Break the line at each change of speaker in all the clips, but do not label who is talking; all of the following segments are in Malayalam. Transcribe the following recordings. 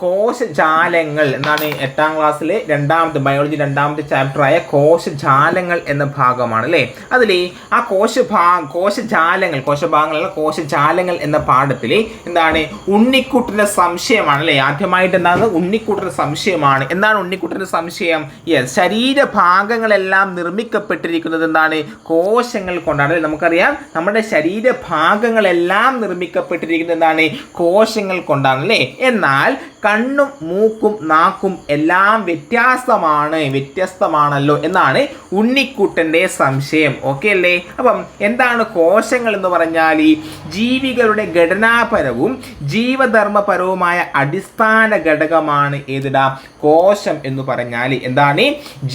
കോശജാലങ്ങൾ എന്നാണ് 8ാം ക്ലാസ്സിലെ ബയോളജി രണ്ടാമത്തെ ചാപ്റ്ററായ കോശജാലങ്ങൾ എന്ന ഭാഗമാണ് അല്ലേ. അതിൽ ആ കോശജാലങ്ങൾ എന്ന പാഠത്തിൽ എന്താണ് ഉണ്ണിക്കുട്ടൻ്റെ സംശയമാണ് അല്ലേ. ആദ്യമായിട്ട് എന്താണ് ഉണ്ണിക്കുട്ടൻ്റെ സംശയമാണ്. എന്താണ് ഉണ്ണിക്കുട്ടൻ്റെ സംശയം? ശരീരഭാഗങ്ങളെല്ലാം നിർമ്മിക്കപ്പെട്ടിരിക്കുന്നത് എന്താണ് കോശങ്ങൾ കൊണ്ടാണ്. നമുക്കറിയാം നമ്മുടെ ശരീരഭാഗങ്ങളെല്ലാം നിർമ്മിക്കപ്പെട്ടിരിക്കുന്നത് എന്താണ് കോശങ്ങൾ കൊണ്ടാണ് അല്ലേ. എന്നാൽ കണ്ണും മൂക്കും നാക്കും എല്ലാം വ്യത്യസ്തമാണല്ലോ എന്നാണ് ഉണ്ണിക്കുട്ടൻ്റെ സംശയം. ഓക്കെ അല്ലേ. അപ്പം എന്താണ് കോശങ്ങൾ എന്ന് പറഞ്ഞാൽ ജീവികളുടെ ഘടനാപരവും ജീവധർമ്മപരവുമായ അടിസ്ഥാന ഘടകമാണ് ഏതിടാ കോശം എന്ന് പറഞ്ഞാൽ. എന്താണ്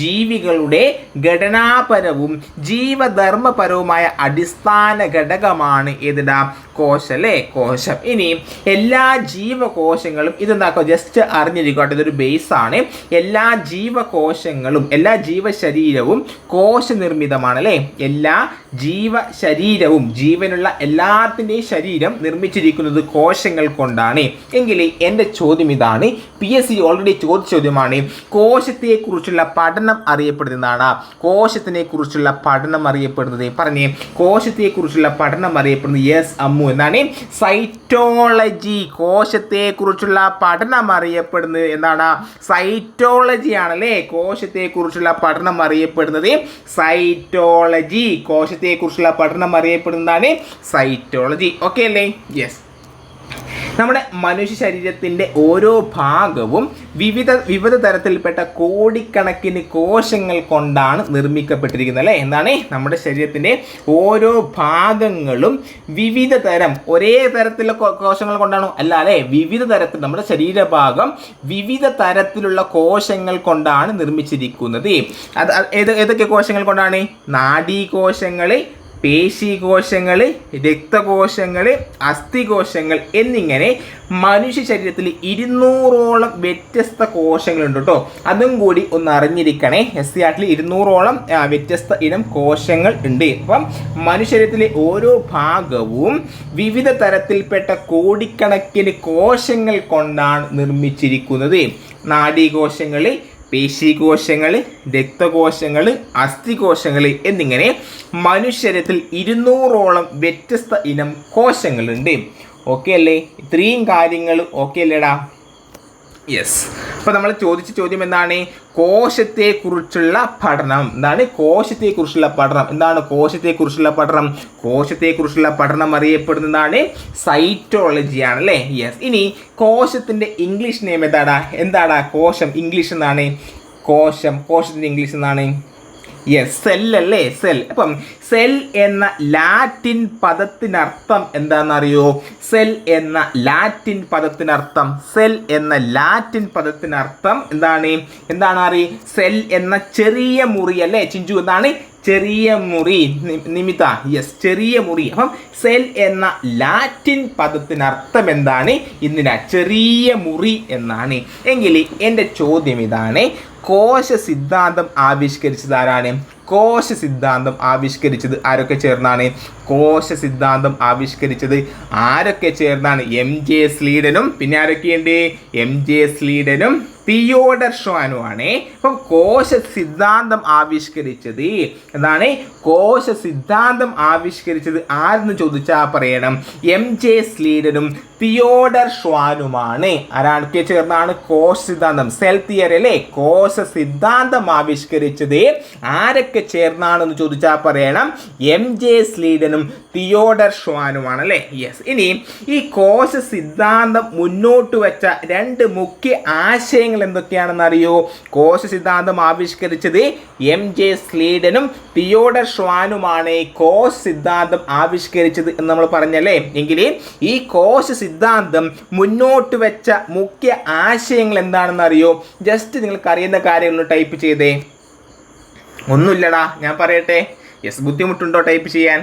ജീവികളുടെ ഘടനാപരവും ജീവധർമ്മപരവുമായ അടിസ്ഥാന ഘടകമാണ് ഏതിടാ കോശം അല്ലേ, കോശം. ഇനി എല്ലാ ജീവകോശങ്ങളും ഇതെന്താക്കുക ജസ്റ്റ് അറിഞ്ഞിരിക്കട്ടെ, ഇതൊരു ബേസ് ആണ്. എല്ലാ ജീവകോശങ്ങളും എല്ലാ ജീവശരീരവും കോശനിർമ്മിതമാണ് അല്ലേ. എല്ലാ ജീവശരീരവും ജീവനുള്ള എല്ലാത്തിൻ്റെയും ശരീരം നിർമ്മിച്ചിരിക്കുന്നത് കോശങ്ങൾ കൊണ്ടാണ്. എങ്കിൽ എൻ്റെ ചോദ്യം ഇതാണ്, PSC ഓൾറെഡി ചോദിച്ച ചോദ്യമാണ്. കോശത്തെക്കുറിച്ചുള്ള പഠനം അറിയപ്പെടുന്നതാണ്. കോശത്തിനെ കുറിച്ചുള്ള പഠനം അറിയപ്പെടുന്നത് പറഞ്ഞേ. കോശത്തെക്കുറിച്ചുള്ള പഠനം അറിയപ്പെടുന്നത് യെസ് അമ്മു എന്നാണ് സൈറ്റോളജി. കോശത്തെക്കുറിച്ചുള്ള പഠനം അറിയപ്പെടുന്നത് എന്താണ്? സൈറ്റോളജി ആണല്ലേ. കോശത്തെക്കുറിച്ചുള്ള പഠനം അറിയപ്പെടുന്നത് സൈറ്റോളജി. കോശത്തെക്കുറിച്ചുള്ള പഠനം അറിയപ്പെടുന്നതാണ് സൈറ്റോളജി. ഓക്കെ അല്ലേ. യെസ്. നമ്മുടെ മനുഷ്യ ശരീരത്തിൻ്റെ ഓരോ ഭാഗവും വിവിധ തരത്തിൽപ്പെട്ട കോടിക്കണക്കിന് കോശങ്ങൾ കൊണ്ടാണ് നിർമ്മിക്കപ്പെട്ടിരിക്കുന്നത് അല്ലേ. എന്താണ് നമ്മുടെ ശരീരത്തിൻ്റെ ഓരോ ഭാഗങ്ങളും വിവിധ തരം ഒരേ തരത്തിലുള്ള കോശങ്ങൾ കൊണ്ടാണോ? അല്ല അല്ലേ. വിവിധ തരത്തിൽ നമ്മുടെ ശരീരഭാഗം വിവിധ തരത്തിലുള്ള കോശങ്ങൾ കൊണ്ടാണ് നിർമ്മിച്ചിരിക്കുന്നത്. ഏതൊക്കെ കോശങ്ങൾ കൊണ്ടാണ്? നാഡീകോശങ്ങൾ, പേശികോശങ്ങൾ, രക്തകോശങ്ങൾ, അസ്ഥികോശങ്ങൾ എന്നിങ്ങനെ മനുഷ്യ ശരീരത്തിൽ 200ഓളം വ്യത്യസ്ത കോശങ്ങളുണ്ട് കേട്ടോ. അതും കൂടി ഒന്ന് അറിഞ്ഞിരിക്കണേ. SCRT 200ഓളം വ്യത്യസ്ത ഇനം കോശങ്ങൾ ഉണ്ട്. അപ്പം മനുഷ്യ ശരീരത്തിലെ ഓരോ ഭാഗവും വിവിധ തരത്തിൽപ്പെട്ട കോടിക്കണക്കിന് കോശങ്ങൾ കൊണ്ടാണ് നിർമ്മിച്ചിരിക്കുന്നത്. നാഡീകോശങ്ങൾ, പേശികോശങ്ങൾ, രക്തകോശങ്ങൾ, അസ്ഥികോശങ്ങൾ എന്നിങ്ങനെ മനുഷ്യരത്തിൽ 200ഓളം വ്യത്യസ്ത ഇനം കോശങ്ങളുണ്ട്. ഓക്കെ അല്ലേ. ഇത്രയും കാര്യങ്ങൾ ഓക്കെ അല്ലേടാ. യെസ്. അപ്പോൾ നമ്മൾ ചോദിച്ച ചോദ്യം എന്താണ്? കോശത്തെക്കുറിച്ചുള്ള പഠനം. എന്താണ് കോശത്തെക്കുറിച്ചുള്ള പഠനം? എന്താണ് കോശത്തെക്കുറിച്ചുള്ള പഠനം? കോശത്തെക്കുറിച്ചുള്ള പഠനം അറിയപ്പെടുന്നതാണ് സൈറ്റോളജി ആണല്ലേ. യെസ്. ഇനി കോശത്തിൻ്റെ ഇംഗ്ലീഷ് നെയിം എന്താടാ കോശം ഇംഗ്ലീഷ് എന്നാണ്? കോശത്തിൻ്റെ ഇംഗ്ലീഷ് എന്നാണ് യെസ് സെൽ അല്ലേ, സെൽ. അപ്പം സെൽ എന്ന ലാറ്റിൻ പദത്തിനർത്ഥം എന്താണെന്നറിയോ? സെൽ എന്ന ലാറ്റിൻ പദത്തിനർത്ഥം എന്താണ് അറിയ? സെൽ എന്ന ചെറിയ മുറി അല്ലേ ചിഞ്ചു? എന്താണ് ചെറിയ മുറി? നിമിത യെസ്, ചെറിയ മുറി. അപ്പം സെൽ എന്ന ലാറ്റിൻ പദത്തിനർത്ഥം എന്താണ്? ചെറിയ മുറി എന്നാണ്. എങ്കിൽ എൻ്റെ ചോദ്യം ഇതാണ്, കോശ സിദ്ധാന്തം ആവിഷ്കരിച്ചത് ആരാണ്? കോശ സിദ്ധാന്തം ആവിഷ്കരിച്ചത് ആരൊക്കെ ചേർന്നാണ്? കോശ സിദ്ധാന്തം ആവിഷ്കരിച്ചത് ആരൊക്കെ ചേർന്നാണ്? MJ സ്ലീഡനും പിന്നെ ആരൊക്കെയുണ്ട്? MJ സ്ലീഡനും തിയോഡർ ഷ്വാനും ആണ്. അപ്പം കോശ സിദ്ധാന്തം ആവിഷ്കരിച്ചത് എന്താണ്? കോശ സിദ്ധാന്തം ആവിഷ്കരിച്ചത് ആരെന്ന് ചോദിച്ചാൽ പറയണം MJ സ്ലീഡനും തിയോഡർ ഷ്വാനുമാണ്. ആരൊക്കെ ചേർന്നാണ് കോശ സിദ്ധാന്തം? സെൽ തിയറി അല്ലേ. കോശ സിദ്ധാന്തം ആവിഷ്കരിച്ചത് ആരൊക്കെ ചേർന്നാണെന്ന് ചോദിച്ചാൽ പറയണം MJ സ്ലീഡനും തിയോഡർ ഷ്വാനുമാണ് അല്ലേ. യെസ്. ഇനി ഈ കോശ സിദ്ധാന്തം മുന്നോട്ട് വെച്ച 2 മുഖ്യ ആശയങ്ങൾ എന്തൊക്കെയാണെന്ന് അറിയോ? കോശ സിദ്ധാന്തം ആവിഷ്കരിച്ചത് MJ സ്ലീഡനും തിയോഡർ ഷ്വാനുമാണ് കോശ സിദ്ധാന്തം ആവിഷ്കരിച്ചത് എന്ന് നമ്മൾ പറഞ്ഞല്ലേ. എങ്കിൽ ഈ കോശ സിദ്ധാന്തം മുന്നോട്ട് വെച്ച മുഖ്യ ആശയങ്ങൾ എന്താണെന്ന് അറിയോ? ജസ്റ്റ് നിങ്ങൾക്ക് അറിയുന്ന കാര്യങ്ങൾ ടൈപ്പ് ചെയ്തേ. ഒന്നുമില്ലടാ, ഞാൻ പറയട്ടെ. യെസ്, ബുദ്ധിമുട്ടുണ്ടോ ടൈപ്പ് ചെയ്യാൻ?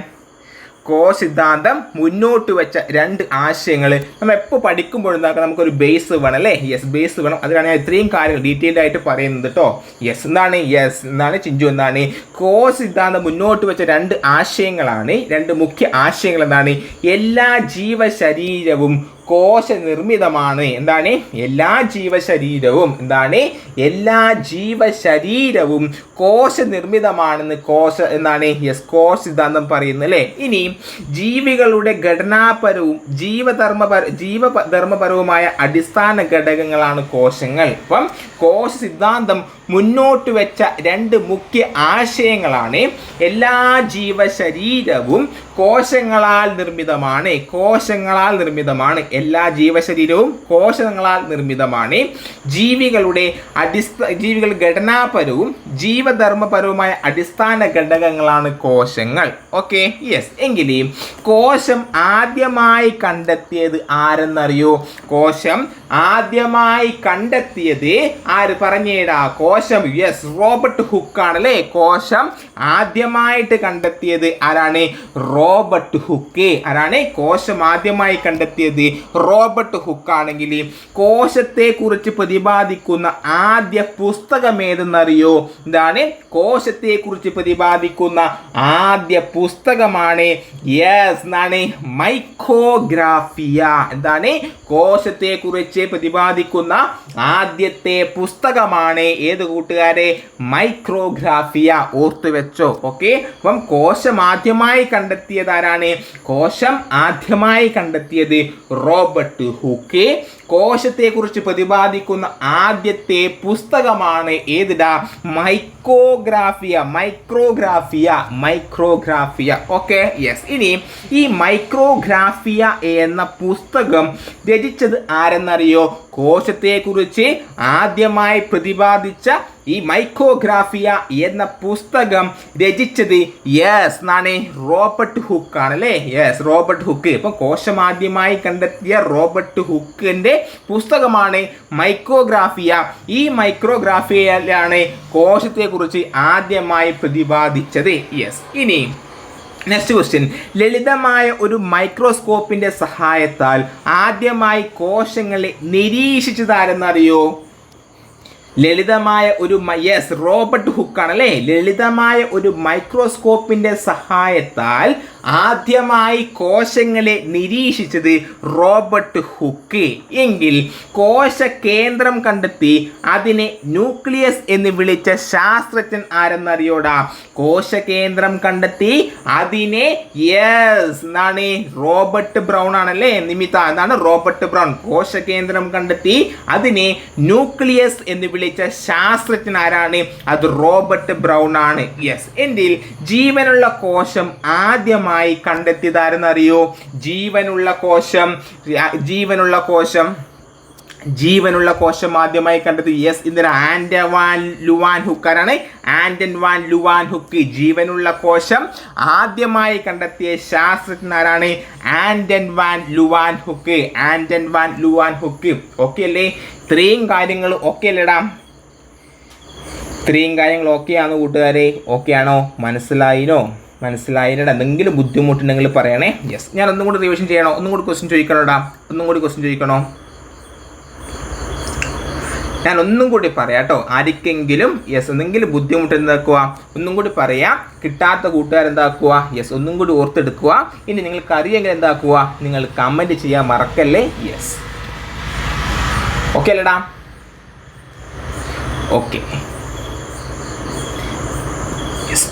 കോശ സിദ്ധാന്തം മുന്നോട്ട് വെച്ച 2 ആശയങ്ങൾ നമ്മൾ എപ്പോൾ പഠിക്കുമ്പോഴെന്താക്കുക നമുക്കൊരു ബേസ് വേണം അല്ലേ. യെസ്, ബേസ് വേണം. അതിനാണ് ഞാൻ ഇത്രയും കാര്യങ്ങൾ ഡീറ്റെയിൽഡ് ആയിട്ട് പറയുന്നത് കേട്ടോ. എന്താണ് ചിഞ്ചു? എന്താണ് കോശ സിദ്ധാന്തം മുന്നോട്ട് വെച്ച 2 ആശയങ്ങളാണ്, 2 മുഖ്യ ആശയങ്ങൾ എന്താണ്? എല്ലാ ജീവശരീരവും കോശ നിർമ്മിതമാണ്. എന്താണ്? എല്ലാ ജീവശരീരവും എന്താണ്? എല്ലാ ജീവശരീരവും കോശ നിർമ്മിതമാണെന്ന് എന്താണ്? കോശ സിദ്ധാന്തം പറയുന്നു അല്ലേ. ഇനി ജീവികളുടെ ഘടനാപരവും ജീവധർമ്മപരവുമായ അടിസ്ഥാന ഘടകങ്ങളാണ് കോശങ്ങൾ. അപ്പം കോശ സിദ്ധാന്തം മുന്നോട്ട് വെച്ച രണ്ട് മുഖ്യ ആശയങ്ങളാണ്: എല്ലാ ജീവശരീരവും കോശങ്ങളാൽ നിർമ്മിതമാണ്. എല്ലാ ജീവശരീരവും കോശങ്ങളാൽ നിർമ്മിതമാണ്. ജീവികളുടെ ഘടനാപരവും ജീവധർമ്മപരവുമായ അടിസ്ഥാന ഘടകങ്ങളാണ് കോശങ്ങൾ. Okay, yes. എങ്കിൽ കോശം ആദ്യമായി കണ്ടെത്തിയത് ആരെന്നറിയോ? കോശം ആദ്യമായി കണ്ടെത്തിയത് ആര്? പറഞ്ഞേടാ. കോശം, യെസ്, റോബർട്ട് ഹുക്ക് ആണല്ലേ. കോശം ആദ്യമായിട്ട് കണ്ടെത്തിയത് ആരാണ്? Robert hook. ആരാണ് കോശം ആദ്യമായി കണ്ടെത്തിയത്? റോബർട്ട് ഹുക്ക് ആണെങ്കിൽ കോശത്തെ കുറിച്ച് പ്രതിപാദിക്കുന്ന ആദ്യ പുസ്തകം ഏതെന്നറിയോ? എന്താണ്? കോശത്തെ കുറിച്ച് പ്രതിപാദിക്കുന്ന ആദ്യ പുസ്തകമാണ് എന്താണ്? മൈക്രോഗ്രാഫിയ. എന്താണ്? കോശത്തെ കുറിച്ച് പ്രതിപാദിക്കുന്ന ആദ്യത്തെ പുസ്തകമാണ് ഏത് കൂട്ടുകാരെ? മൈക്രോഗ്രാഫിയ. ഓർത്തു വെച്ചോ. ഓക്കെ, അപ്പം കോശം ആദ്യമായി കണ്ടെത്തിയത് ആരാണ്? കോശം ആദ്യമായി കണ്ടെത്തിയത് റോബർട്ട് ഹുക്ക്. കോശത്തെ കുറിച്ച് പ്രതിപാദിക്കുന്ന ആദ്യത്തെ പുസ്തകമാണ് ഏതിടാ? മൈക്രോഗ്രാഫിയ. Okay, yes. ഇനി ഈ മൈക്രോഗ്രാഫിയ എന്ന പുസ്തകം രചിച്ചത് ആരെന്നറിയോ? കോശത്തെ കുറിച്ച് ആദ്യമായി പ്രതിപാദിച്ച ഈ മൈക്രോഗ്രാഫിയ എന്ന പുസ്തകം രചിച്ചത് റോബർട്ട് ഹുക്ക് ആണല്ലേ. Yes, Robert hook. ഇപ്പം കോശം ആദ്യമായി കണ്ടെത്തിയ റോബർട്ട് ഹുക്കിന്റെ പുസ്തകമാണ് മൈക്രോഗ്രാഫിയ. ഈ മൈക്രോഗ്രാഫിയയിലാണ് കോശത്തെ കുറിച്ച് ആദ്യമായി പ്രതിപാദിച്ചത്. യെസ്. ഇനി നെക്സ്റ്റ് ക്വസ്റ്റ്യൻ. ലളിതമായ ഒരു മൈക്രോസ്കോപ്പിന്റെ സഹായത്താൽ ആദ്യമായി കോശങ്ങളെ നിരീക്ഷിച്ചതാരെന്നറിയോ? ലളിതമായ ഒരു റോബർട്ട് ഹുക്ക് ആണല്ലേ. ലളിതമായ ഒരു മൈക്രോസ്കോപ്പിന്റെ സഹായത്താൽ ആദ്യമായി കോശങ്ങളെ നിരീക്ഷിച്ചത് റോബർട്ട് ഹുക്ക്. എങ്കിൽ കോശ കേന്ദ്രം കണ്ടെത്തി അതിനെ ന്യൂക്ലിയസ് എന്ന് വിളിച്ച ശാസ്ത്രജ്ഞൻ ആരെന്നറിയോടാ? കോശകേന്ദ്രം കണ്ടെത്തി അതിനെ എന്താണ്? റോബർട്ട് ബ്രൗൺ ആണല്ലേ. നിമിത്ത, എന്താണ്? Robert brown. കോശകേന്ദ്രം കണ്ടെത്തി അതിനെ ന്യൂക്ലിയസ് എന്ന് വിളിച്ച ശാസ്ത്രജ്ഞൻ ആരാണ്? അത് റോബർട്ട് ബ്രൗൺ ആണ്. യെസ്. എങ്കിൽ ജീവനുള്ള കോശം ആദ്യമായി കണ്ടെത്തിയതാരെന്നറിയോ? ജീവനുള്ള കോശം ആദ്യമായി കണ്ടെത്തി ഇതിന് ആൻഡൻ വാൻ ലുവാൻ ഹുക്കാരാണ്. Anton van Leeuwenhoek. ജീവനുള്ള കോശം ആദ്യമായി കണ്ടെത്തിയ ശാസ്ത്രജ്ഞനാരാണ്? Anton van Leeuwenhoek. Okay അല്ലേ? ഇത്രയും കാര്യങ്ങൾ ഓക്കെ അല്ലേടാ? ഇത്രയും കാര്യങ്ങൾ ഓക്കെ ആണോ കൂട്ടുകാരെ? ഓക്കെ ആണോ? മനസ്സിലായില്ലടാ? എന്തെങ്കിലും ബുദ്ധിമുട്ടുണ്ടെങ്കിൽ പറയണേ. യെസ്. ഞാൻ ഒന്നും കൂടി റിവിഷൻ ചെയ്യണോ? ഒന്നും കൂടി ക്വസ്റ്റ്യൻ ചോദിക്കണോടാ? ഞാൻ ഒന്നും കൂടി പറയാം കേട്ടോ. ആർക്കെങ്കിലും എന്തെങ്കിലും ബുദ്ധിമുട്ട് എന്താക്കുക? ഒന്നും കൂടി പറയാം. കിട്ടാത്ത കൂട്ടുകാരെന്താക്കുക? ഒന്നും കൂടി ഓർത്തെടുക്കുക. ഇനി നിങ്ങൾക്ക് അറിയെങ്കിൽ എന്താക്കുക? നിങ്ങൾ കമൻറ്റ് ചെയ്യാൻ മറക്കല്ലേ. യെസ്. ഓക്കെ അല്ലേടാ? ഓക്കെ.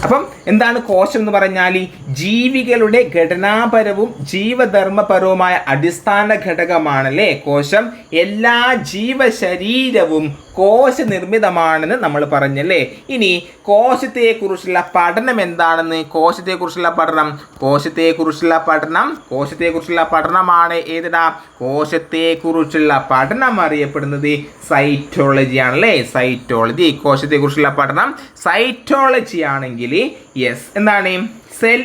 അപ്പം എന്താണ് കോശം എന്ന് പറഞ്ഞാൽ? ജീവികളുടെ ഘടനാപരവും ജീവധർമ്മപരവുമായ അടിസ്ഥാന ഘടകമാണല്ലേ കോശം. എല്ലാ ജീവശരീരവും കോശ നിർമ്മിതമാണെന്ന് നമ്മൾ പറഞ്ഞല്ലേ. ഇനി കോശത്തെക്കുറിച്ചുള്ള പഠനം എന്താണെന്ന്? കോശത്തെക്കുറിച്ചുള്ള പഠനമാണ് ഏതിടാ? കോശത്തെക്കുറിച്ചുള്ള പഠനം അറിയപ്പെടുന്നത് സൈറ്റോളജി ആണല്ലേ. കോശത്തെക്കുറിച്ചുള്ള പഠനം സൈറ്റോളജി ആണെങ്കിൽ എന്താണ്? സെൽ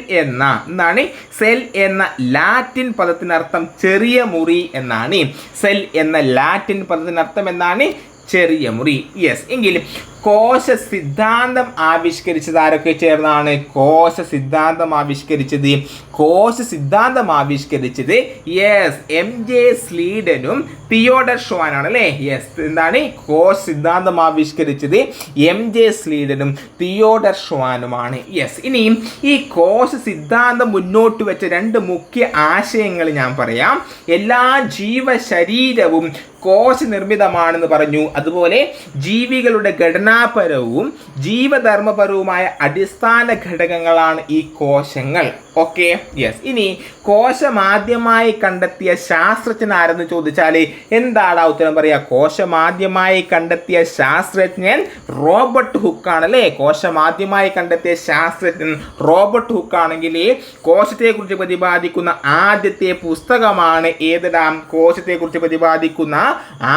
എന്ന ലാറ്റിൻ പദത്തിനർത്ഥം ചെറിയ മുറി എന്നാണ്. സെൽ എന്ന ലാറ്റിൻ പദത്തിനർത്ഥം എന്താണ്? ചെറിയ മുറി. എങ്കിലും കോശ സിദ്ധാന്തം ആവിഷ്കരിച്ചത് ആരൊക്കെ ചേർന്നാണ്? കോശ സിദ്ധാന്തം ആവിഷ്കരിച്ചത് MJ സ്ലീഡനും തിയോഡർ ഷ്വാനാണ് അല്ലേ. എന്താണ്? കോശ സിദ്ധാന്തം ആവിഷ്കരിച്ചത് MJ സ്ലീഡനും തിയോഡർ ഷ്വാനുമാണ്. യെസ്, ഇനിയും ഈ കോശ സിദ്ധാന്തം മുന്നോട്ട് വെച്ച 2 മുഖ്യ ആശയങ്ങൾ ഞാൻ പറയാം. എല്ലാ ജീവശരീരവും കോശനിർമ്മിതമാണെന്ന് പറഞ്ഞു. അതുപോലെ ജീവികളുടെ ഘടനാപരവും ജീവധർമ്മപരവുമായ അടിസ്ഥാന ഘടകങ്ങളാണ് ഈ കോശങ്ങൾ. Okay, yes. ഇനി കോശം ആദ്യമായി കണ്ടെത്തിയ ശാസ്ത്രജ്ഞൻ ആരെന്ന് ചോദിച്ചാൽ എന്താണ് ഉത്തരം പറയുക? കോശം ആദ്യമായി കണ്ടെത്തിയ ശാസ്ത്രജ്ഞൻ റോബർട്ട് ഹുക്ക് ആണല്ലേ. കോശം ആദ്യമായി കണ്ടെത്തിയ ശാസ്ത്രജ്ഞൻ റോബർട്ട് ഹുക്ക് ആണെങ്കിൽ കോശത്തെക്കുറിച്ച് പ്രതിപാദിക്കുന്ന ആദ്യത്തെ പുസ്തകമാണ് ഏതിടാം? കോശത്തെക്കുറിച്ച് പ്രതിപാദിക്കുന്ന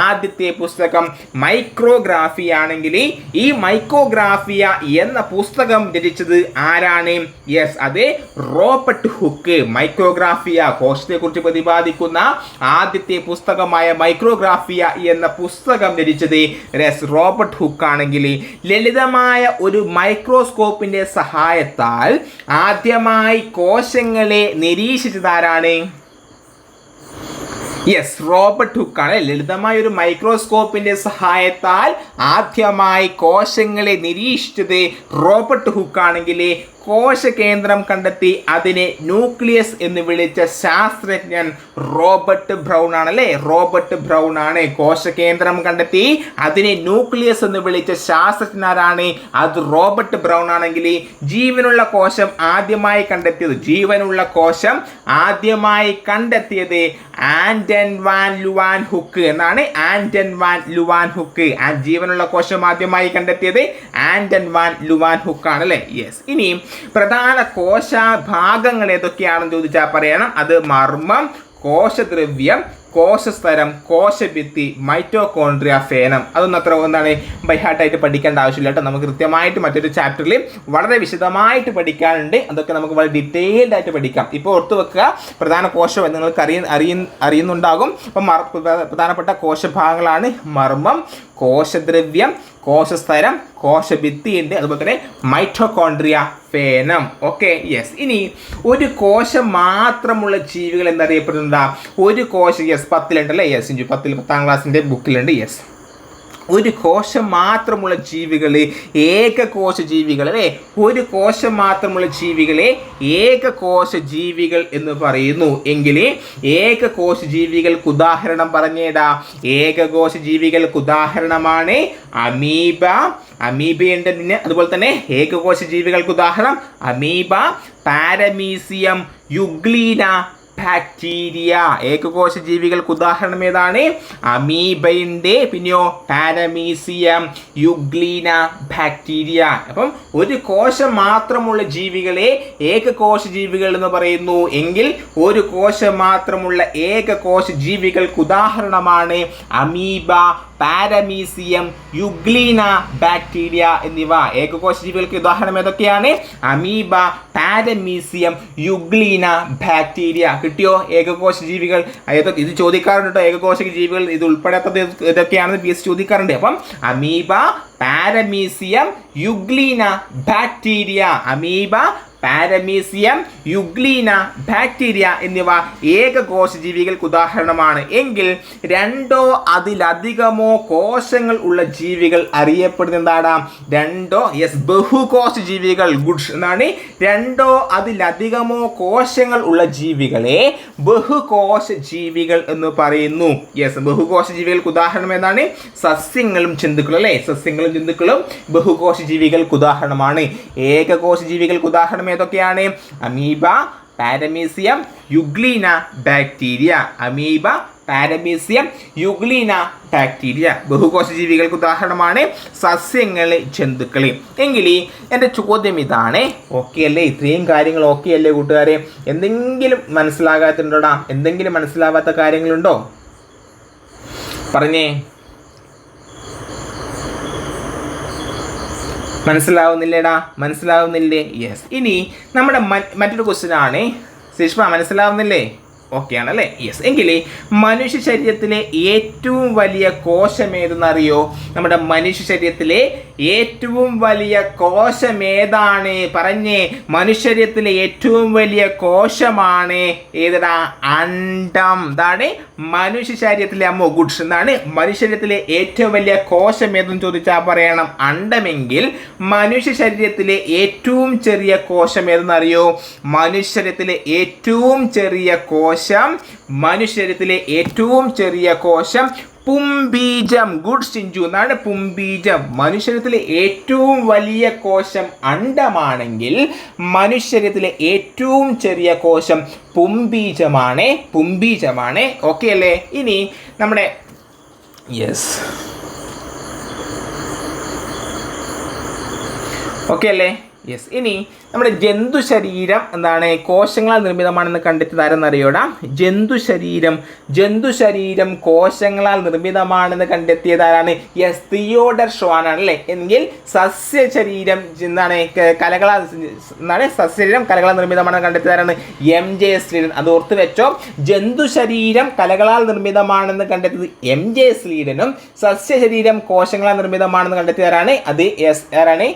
ആദ്യത്തെ പുസ്തകം മൈക്രോഗ്രാഫി ആണെങ്കിൽ ഈ മൈക്രോഗ്രാഫിയ എന്ന പുസ്തകം രചിച്ചത് ആരാണ്? യെസ്, അതെ, റോബർട്ട് ഹുക്ക്. മൈക്രോഗ്രാഫിയ, കോശത്തെക്കുറിച്ച് പ്രതിപാദിക്കുന്ന ആദ്യത്തെ പുസ്തകമായ മൈക്രോഗ്രാഫിയ എന്ന പുസ്തകം രചിച്ചത് റോബർട്ട് ഹുക്ക് ആണെങ്കിൽ ലളിതമായ ഒരു മൈക്രോസ്കോപ്പിന്റെ സഹായത്താൽ ആദ്യമായി കോശങ്ങളെ നിരീക്ഷിച്ചതാരാണ്? Yes, Robert ഹുക്കാണ്. ലളിതമായ ഒരു മൈക്രോസ്കോപ്പിന്റെ സഹായത്താൽ ആദ്യമായി കോശങ്ങളെ നിരീക്ഷിച്ചത് റോബർട്ട് ഹുക്കാണെങ്കിൽ കോശകേന്ദ്രം കണ്ടെത്തി അതിനെ ന്യൂക്ലിയസ് എന്ന് വിളിച്ച ശാസ്ത്രജ്ഞൻ റോബർട്ട് ബ്രൗൺ ആണല്ലേ. റോബർട്ട് ബ്രൗൺ ആണ് കോശകേന്ദ്രം കണ്ടെത്തി അതിനെ ന്യൂക്ലിയസ് എന്ന് വിളിച്ച ശാസ്ത്രജ്ഞനാരാണ്? അത് റോബർട്ട് ബ്രൗൺ ആണെങ്കിൽ ജീവനുള്ള കോശം ആദ്യമായി കണ്ടെത്തിയത് ആന്റൺ വാൻ ലുവാൻ ഹുക്ക് എന്നാണ്. Anton van Leeuwenhoek. ജീവനുള്ള കോശം ആദ്യമായി കണ്ടെത്തിയത് ആന്റൺ വാൻ ലുവാൻ ഹുക്ക് ആണല്ലേ. യെസ്, ഇനിയും പ്രധാന കോശഭാഗങ്ങൾ ഏതൊക്കെയാണെന്ന് ചോദിച്ചാൽ പറയണം. അത് മർമ്മം, കോശദ്രവ്യം, കോശസ്തരം, കോശഭിത്തി, മൈറ്റോകോൺട്രിയ, ഫേനം. അതൊന്നും അത്ര ബൈഹാർട്ടായിട്ട് പഠിക്കേണ്ട ആവശ്യമില്ല കേട്ടോ. നമുക്ക് കൃത്യമായിട്ട് മറ്റൊരു ചാപ്റ്ററിൽ വളരെ വിശദമായിട്ട് പഠിക്കാനുണ്ട്. അതൊക്കെ നമുക്ക് വളരെ ഡീറ്റെയിൽഡ് ആയിട്ട് പഠിക്കാം. ഇപ്പോൾ ഓർത്തു വെക്കുക, പ്രധാന കോശം എന്ന് നിങ്ങൾക്ക് അറിയുന്നുണ്ടാകും. അപ്പം പ്രധാനപ്പെട്ട കോശഭാഗങ്ങളാണ് മർമ്മം, കോശദ്രവ്യം, കോശസ്തരം, കോശഭിത്തി ഉണ്ട്, അതുപോലെ തന്നെ മൈറ്റോകോൺട്രിയ, ഫേനം. Okay, yes. ഇനി ഒരു കോശം മാത്രമുള്ള ജീവികൾ എന്നറിയപ്പെടുന്നതാ? ഒരു കോശം, യെസ്, 10 യെസ്, 10ാം ക്ലാസ്സിൻ്റെ ബുക്കിലുണ്ട്. യെസ്, ഒരു കോശം മാത്രമുള്ള ജീവികൾ ഏകകോശ ജീവികൾ അല്ലേ. ഒരു കോശം മാത്രമുള്ള ജീവികളെ ഏകകോശ ജീവികൾ എന്ന് പറയുന്നു. എങ്കിൽ ഏകകോശ ജീവികൾക്ക് ഉദാഹരണം പറഞ്ഞേടാ. ഏകകോശ ജീവികൾക്ക് ഉദാഹരണമാണ് അമീബയുണ്ട്. പിന്നെ അതുപോലെ തന്നെ ഏകകോശ ജീവികൾക്ക് ഉദാഹരണം അമീബ, പാരമീസിയം, യുഗ്ലീന, ബാക്ടീരിയ. ഏകകോശ ജീവികൾക്ക് ഉദാഹരണം ഏതാണ്? അമീബയുണ്ട്, പിന്നെയോ പാരമീസിയം, യുഗ്ലീന, ബാക്ടീരിയ. അപ്പം ഒരു കോശം മാത്രമുള്ള ജീവികളെ ഏകകോശ ജീവികൾ എന്ന് പറയുന്നു. എങ്കിൽ ഒരു കോശം മാത്രമുള്ള ഏകകോശ ജീവികൾക്ക് ഉദാഹരണമാണ് അമീബ, പാരമീസിയം, യുഗ്ലീന, ബാക്ടീരിയ എന്നിവ. ഏകകോശ ജീവികൾക്ക് ഉദാഹരണം ഏതൊക്കെയാണ്? Amoeba, paramecium, euglena, bacteria. കിട്ടിയോ? ഏകകോശ ജീവികൾ ഇത് ചോദിക്കാറുണ്ട് കേട്ടോ. ഏകകോശ ജീവികൾ ഇത് ഉൾപ്പെടാത്തത് ഇതൊക്കെയാണെന്ന് PSC ചോദിക്കാറുണ്ട്. അപ്പം amoeba, paramecium, euglena, bacteria. Amoeba, paramecium, euglena, bacteria എന്നിവ ഏകകോശ ജീവികൾക്ക് ഉദാഹരണമാണ്. എങ്കിൽ 2 അതിലധികമോ കോശങ്ങൾ ഉള്ള ജീവികൾ അറിയപ്പെടുന്നതാണ് 2 ബഹുകോശ ജീവികൾ. ഗുഡ് എന്നാണ്. 2 അതിലധികമോ കോശങ്ങൾ ഉള്ള ജീവികളെ ബഹുകോശ ജീവികൾ എന്ന് പറയുന്നു. യെസ്, ബഹുകോശ ജീവികൾക്ക് ഉദാഹരണം എന്താണ്? സസ്യങ്ങളും ജന്തുക്കളും അല്ലേ. സസ്യങ്ങളും ജന്തുക്കളും ബഹുകോശ ജീവികൾക്ക് ഉദാഹരണമാണ്. ഏകകോശ ജീവികൾക്ക് ഉദാഹരണം ഏതൊക്കെയാണ്? Amoeba, paramecium, euglena, bacteria. Amoeba, paramecium, euglena, bacteria. ബഹുകോശ ജീവികൾക്ക് ഉദാഹരണമാണ് സസ്യങ്ങൾ, ജന്തുക്കൾ. എങ്കിൽ എൻ്റെ ചോദ്യം ഇതാണ്. ഓക്കെ അല്ലേ? ഇത്രയും കാര്യങ്ങൾ ഓക്കെ അല്ലേ കൂട്ടുകാരെ? എന്തെങ്കിലും മനസ്സിലാകാത്തുണ്ടോടാ? എന്തെങ്കിലും മനസ്സിലാവാത്ത കാര്യങ്ങളുണ്ടോ? പറഞ്ഞേ. മനസ്സിലാവുന്നില്ലേടാ? മനസ്സിലാവുന്നില്ലേ? യെസ്. ഇനി നമ്മുടെ മറ്റൊരു ക്വസ്റ്റ്യൻ ആണ്. ശിഷ്മ മനസ്സിലാവുന്നില്ലേ? ഓക്കെ ആണല്ലേ? യെസ്. എങ്കിൽ മനുഷ്യ ശരീരത്തിലെ ഏറ്റവും വലിയ കോശം ഏതെന്നറിയോ? നമ്മുടെ മനുഷ്യ ശരീരത്തിലെ ഏറ്റവും വലിയ കോശം ഏതാണ്? പറഞ്ഞേ. മനുഷ്യ ശരീരത്തിലെ ഏറ്റവും വലിയ കോശമാണ് ഏതാ? അണ്ഡം. ഇതാണ് മനുഷ്യ ശരീരത്തിലെ ഗുഡ്സ്. എന്താണ് മനുഷ്യ ശരീരത്തിലെ ഏറ്റവും വലിയ കോശം ഏതെന്ന് ചോദിച്ചാൽ പറയണം അണ്ഡമെങ്കിൽ. മനുഷ്യ ശരീരത്തിലെ ഏറ്റവും ചെറിയ കോശം ഏതെന്നറിയോ? മനുഷ്യ ശരീരത്തിലെ ഏറ്റവും ചെറിയ കോശം പുംബീജം. ഗുഡ് ചിഞ്ചു. എന്നാണ് പുംബീജം. മനുഷ്യത്തിലെ ഏറ്റവും വലിയ കോശം അണ്ഡമാണെങ്കിൽ മനുഷ്യത്തിലെ ഏറ്റവും ചെറിയ കോശം പുംബീജമാണ്. ഓക്കെ അല്ലേ? ഇനി നമ്മുടെ യെസ് ഓക്കെ അല്ലേ? യെസ്. ഇനി നമ്മുടെ ജന്തു ശരീരം എന്താണ് കോശങ്ങളാൽ നിർമ്മിതമാണെന്ന് കണ്ടെത്തിയത് ആരെന്നറിയോടാ? ജന്തു ശരീരം കോശങ്ങളാൽ നിർമ്മിതമാണെന്ന് കണ്ടെത്തിയത് ആരാണ്? യെസ്, തിയോഡർ ഷ്വാൻ ആണല്ലേ. എങ്കിൽ സസ്യ ശരീരം കലകളാൽ നിർമ്മിതമാണെന്ന് കണ്ടെത്തിയത് ആരാണ്? MJ Schleiden. അത് ഓർത്ത് വെച്ചോ. ജന്തു ശരീരം കലകളാൽ നിർമ്മിതമാണെന്ന് കണ്ടെത്തിയത് MJ സ്ലീഡനും സസ്യ ശരീരം കോശങ്ങളാൽ നിർമ്മിതമാണെന്ന് കണ്ടെത്തിയത് ആരാണ്? അത് ആരാണ്?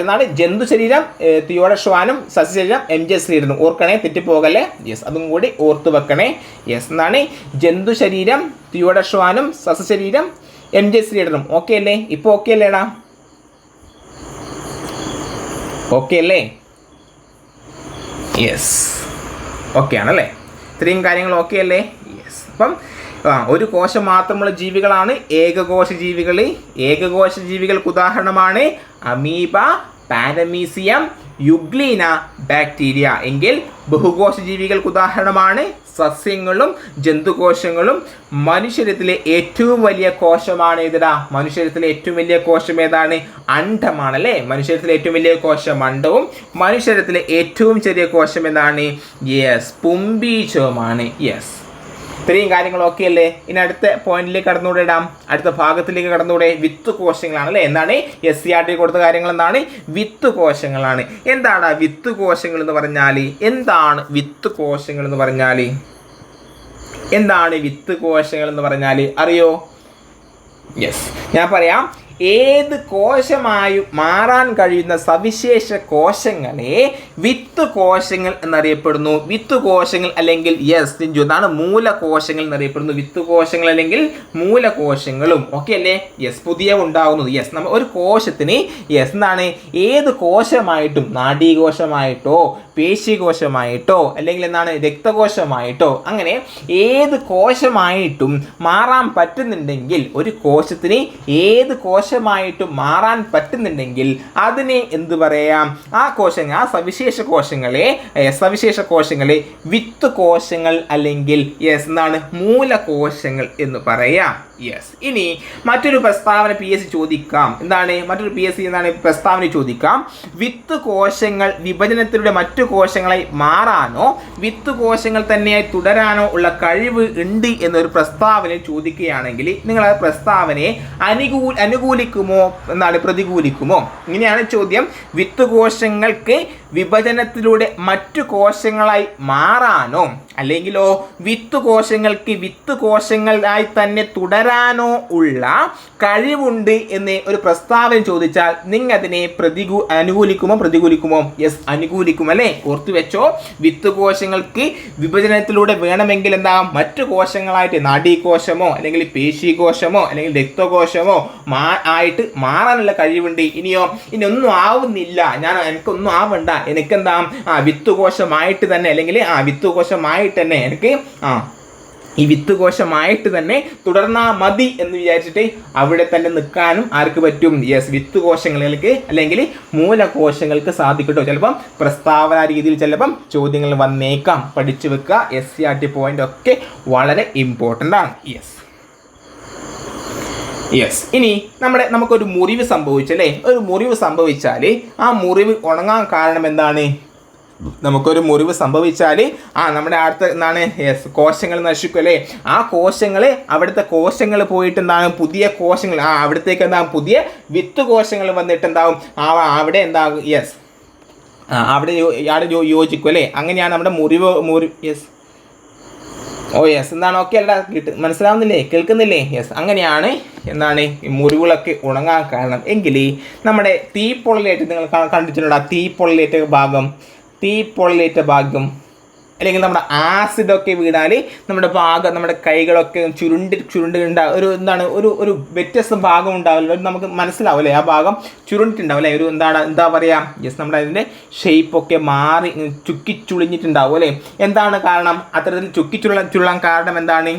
എന്നാണ് ജന്തു ശരീരം തിയോഡർ ഷ്വാനും സസ്യശരീരം MJ സ്ലീഡനും. ഓർക്കണേ, തെറ്റിപ്പോകല്ലേ. യെസ്, അതും കൂടി ഓർത്ത് വെക്കണേ. യെസ്, എന്നാണ് ജന്തു ശരീരം തിയോഡർ ഷ്വാനും സസ്യശരീരം MJ സ്ലീഡനും. ഓക്കെ അല്ലേ? ഇപ്പോൾ ഓക്കെ അല്ലേടാ? ഓക്കെ അല്ലേ? യെസ്, ഓക്കെ ആണല്ലേ? ഇത്രയും കാര്യങ്ങൾ ഓക്കെ അല്ലേ? യെസ്. അപ്പം ഒരു കോശം മാത്രമുള്ള ജീവികളാണ് ഏകകോശ ജീവികൾക്ക് ഉദാഹരണമാണ് അമീബ, പാരമീസിയം, യുഗ്ലീന, ബാക്ടീരിയ. എങ്കിൽ ബഹുകോശ ജീവികൾക്ക് ഉദാഹരണമാണ് സസ്യങ്ങളും ജന്തുകോശങ്ങളും. മനുഷ്യത്തിലെ ഏറ്റവും വലിയ കോശമാണ് ഏതാ? മനുഷ്യത്തിലെ ഏറ്റവും വലിയ കോശം ഏതാണ്? അണ്ഡമാണല്ലേ. മനുഷ്യത്തിലെ ഏറ്റവും വലിയ കോശം അണ്ഡവും മനുഷ്യത്തിലെ ഏറ്റവും ചെറിയ കോശം ഏതാണ്? യെസ്, പുംബീജവുമാണ്. യെസ്, ഇത്രയും കാര്യങ്ങളൊക്കെ അല്ലേ? ഇനി അടുത്ത പോയിന്റിലേക്ക് കടന്നുകൂടെ അടുത്ത ഭാഗത്തിലേക്ക് കടന്നുകൂടെ? വിത്ത് കോശങ്ങളാണല്ലേ. എന്താണ് SCRT കൊടുത്ത കാര്യങ്ങൾ? എന്താണ്? വിത്ത് കോശങ്ങളാണ്. എന്താണ് വിത്ത് കോശങ്ങൾ എന്ന് പറഞ്ഞാൽ? അറിയോ? യെസ്, ഞാൻ പറയാം. ഏത് കോശമായും മാറാൻ കഴിയുന്ന സവിശേഷ കോശങ്ങളെ വിത്ത് കോശങ്ങൾ എന്നറിയപ്പെടുന്നു. വിത്ത് കോശങ്ങൾ അല്ലെങ്കിൽ യെസ് ചിഞ്ചു എന്താണ് മൂലകോശങ്ങൾ എന്നറിയപ്പെടുന്നു. വിത്ത് കോശങ്ങൾ അല്ലെങ്കിൽ മൂലകോശങ്ങളും. ഓക്കെ അല്ലേ? യെസ്, പുതിയ ഉണ്ടാകുന്നത്. യെസ്, നമ്മൾ ഒരു കോശത്തിന് എന്താണ് ഏത് കോശമായിട്ടും നാഡീകോശമായിട്ടോ പേശികോശമായിട്ടോ അല്ലെങ്കിൽ എന്താണ് രക്തകോശമായിട്ടോ അങ്ങനെ ഏത് കോശമായിട്ടും മാറാൻ പറ്റുന്നുണ്ടെങ്കിൽ, ഒരു കോശത്തിന് ഏത് കോശമായിട്ടും മാറാൻ പറ്റുന്നുണ്ടെങ്കിൽ അതിനെ എന്ത് പറയാം? ആ സവിശേഷ കോശങ്ങളെ വിത്ത് കോശങ്ങൾ അല്ലെങ്കിൽ എന്താണ് മൂലകോശങ്ങൾ എന്ന് പറയാം. യെസ്. ഇനി മറ്റൊരു പ്രസ്താവന PSC ചോദിക്കാം. പ്രസ്താവന ചോദിക്കാം. വിത്ത് കോശങ്ങൾ വിഭജനത്തിലൂടെ മറ്റു കോശങ്ങളായി മാറാനോ വിത്ത് കോശങ്ങൾ തന്നെയായി തുടരാനോ ഉള്ള കഴിവ് ഉണ്ട് എന്നൊരു പ്രസ്താവന ചോദിക്കുകയാണെങ്കിൽ നിങ്ങൾ ആ പ്രസ്താവനയെ അനുകൂലിക്കുമോ പ്രതികൂലിക്കുമോ? ഇങ്ങനെയാണ് ചോദ്യം. വിത്ത് കോശങ്ങൾക്ക് വിഭജനത്തിലൂടെ മറ്റു കോശങ്ങളായി മാറാനോ അല്ലെങ്കിലോ വിത്ത് കോശങ്ങൾക്ക് വിത്ത് കോശങ്ങളായി തന്നെ തുടരാനോ ഉള്ള കഴിവുണ്ട് എന്ന് ഒരു പ്രസ്താവന ചോദിച്ചാൽ നിങ്ങൾ അതിനെ അനുകൂലിക്കുമോ പ്രതികൂലിക്കുമോ? യെസ്, അനുകൂലിക്കും അല്ലേ? ഓർത്തു വെച്ചോ. വിത്ത് കോശങ്ങൾക്ക് വിഭജനത്തിലൂടെ വേണമെങ്കിൽ മറ്റു കോശങ്ങളായിട്ട് നാഡീകോശമോ അല്ലെങ്കിൽ പേശികോശമോ അല്ലെങ്കിൽ രക്തകോശമോ ആയിട്ട് മാറാനുള്ള കഴിവുണ്ട്. ഇനി ഒന്നും ആവുന്നില്ല, എനിക്കൊന്നും ആവണ്ട, എനിക്കെന്താ വിത്ത് കോശമായിട്ട് തന്നെ അല്ലെങ്കിൽ വിത്ത് കോശമായിട്ട് തന്നെ എനിക്ക് ഈ വിത്ത് കോശമായിട്ട് തന്നെ തുടർന്നാൽ മതി എന്ന് വിചാരിച്ചിട്ട് അവിടെ തന്നെ നിൽക്കാനും ആർക്ക് പറ്റും? യെസ്, വിത്ത് കോശങ്ങൾക്ക് അല്ലെങ്കിൽ മൂലകോശങ്ങൾക്ക് സാധിക്കട്ടോ. ചിലപ്പം പ്രസ്താവന രീതിയിൽ ചിലപ്പം ചോദ്യങ്ങൾ വന്നേക്കാം. പഠിച്ചു വെക്കുക. SCRT പോയിന്റ് ഒക്കെ വളരെ ഇമ്പോർട്ടൻ്റ് ആണ്. യെസ്. ഇനി നമുക്കൊരു മുറിവ് സംഭവിച്ചല്ലേ. ഒരു മുറിവ് സംഭവിച്ചാൽ ആ മുറിവ് ഉണങ്ങാൻ കാരണം എന്താണ്? നമുക്കൊരു മുറിവ് സംഭവിച്ചാൽ നമ്മുടെ അടുത്ത കോശങ്ങൾ നശിക്കും അല്ലേ. ആ കോശങ്ങൾ അവിടുത്തെ കോശങ്ങൾ പോയിട്ട് പുതിയ കോശങ്ങൾ അവിടത്തേക്ക് പുതിയ വിത്ത് കോശങ്ങൾ വന്നിട്ട് അവിടെ യെസ് അവിടെ യോജിക്കും അല്ലേ. അങ്ങനെയാണ് നമ്മുടെ മുറിവ് യെസ് ഓ യെസ്, എന്താണ് ഓക്കെ അല്ല, മനസ്സിലാവുന്നില്ലേ, കേൾക്കുന്നില്ലേ? യെസ്, അങ്ങനെയാണ് എന്താണ് ഈ മുറിവുകളൊക്കെ ഉണങ്ങാൻ കാരണം. എങ്കിൽ നമ്മുടെ തീപ്പൊള്ളലേറ്റ് നിങ്ങൾ കണ്ടിട്ടുണ്ടോ? തീപ്പൊള്ളലേറ്റ ഭാഗം അല്ലെങ്കിൽ നമ്മുടെ ആസിഡൊക്കെ വീണാൽ നമ്മുടെ കൈകളൊക്കെ ചുരുണ്ട് ഒരു എന്താണ് ഒരു വ്യത്യസ്ത ഭാഗം ഉണ്ടാവില്ല, നമുക്ക് മനസ്സിലാവില്ലേ, ആ ഭാഗം ചുരുണ്ടിട്ടുണ്ടാവും അല്ലേ, ഒരു എന്താ പറയുക, യെസ്, നമ്മുടെ അതിൻ്റെ ഷേപ്പൊക്കെ മാറി ചുക്കിച്ചുളിഞ്ഞിട്ടുണ്ടാവും അല്ലേ. എന്താണ് കാരണം? അത്തരത്തിൽ ചുള്ളാൻ കാരണം എന്താണ്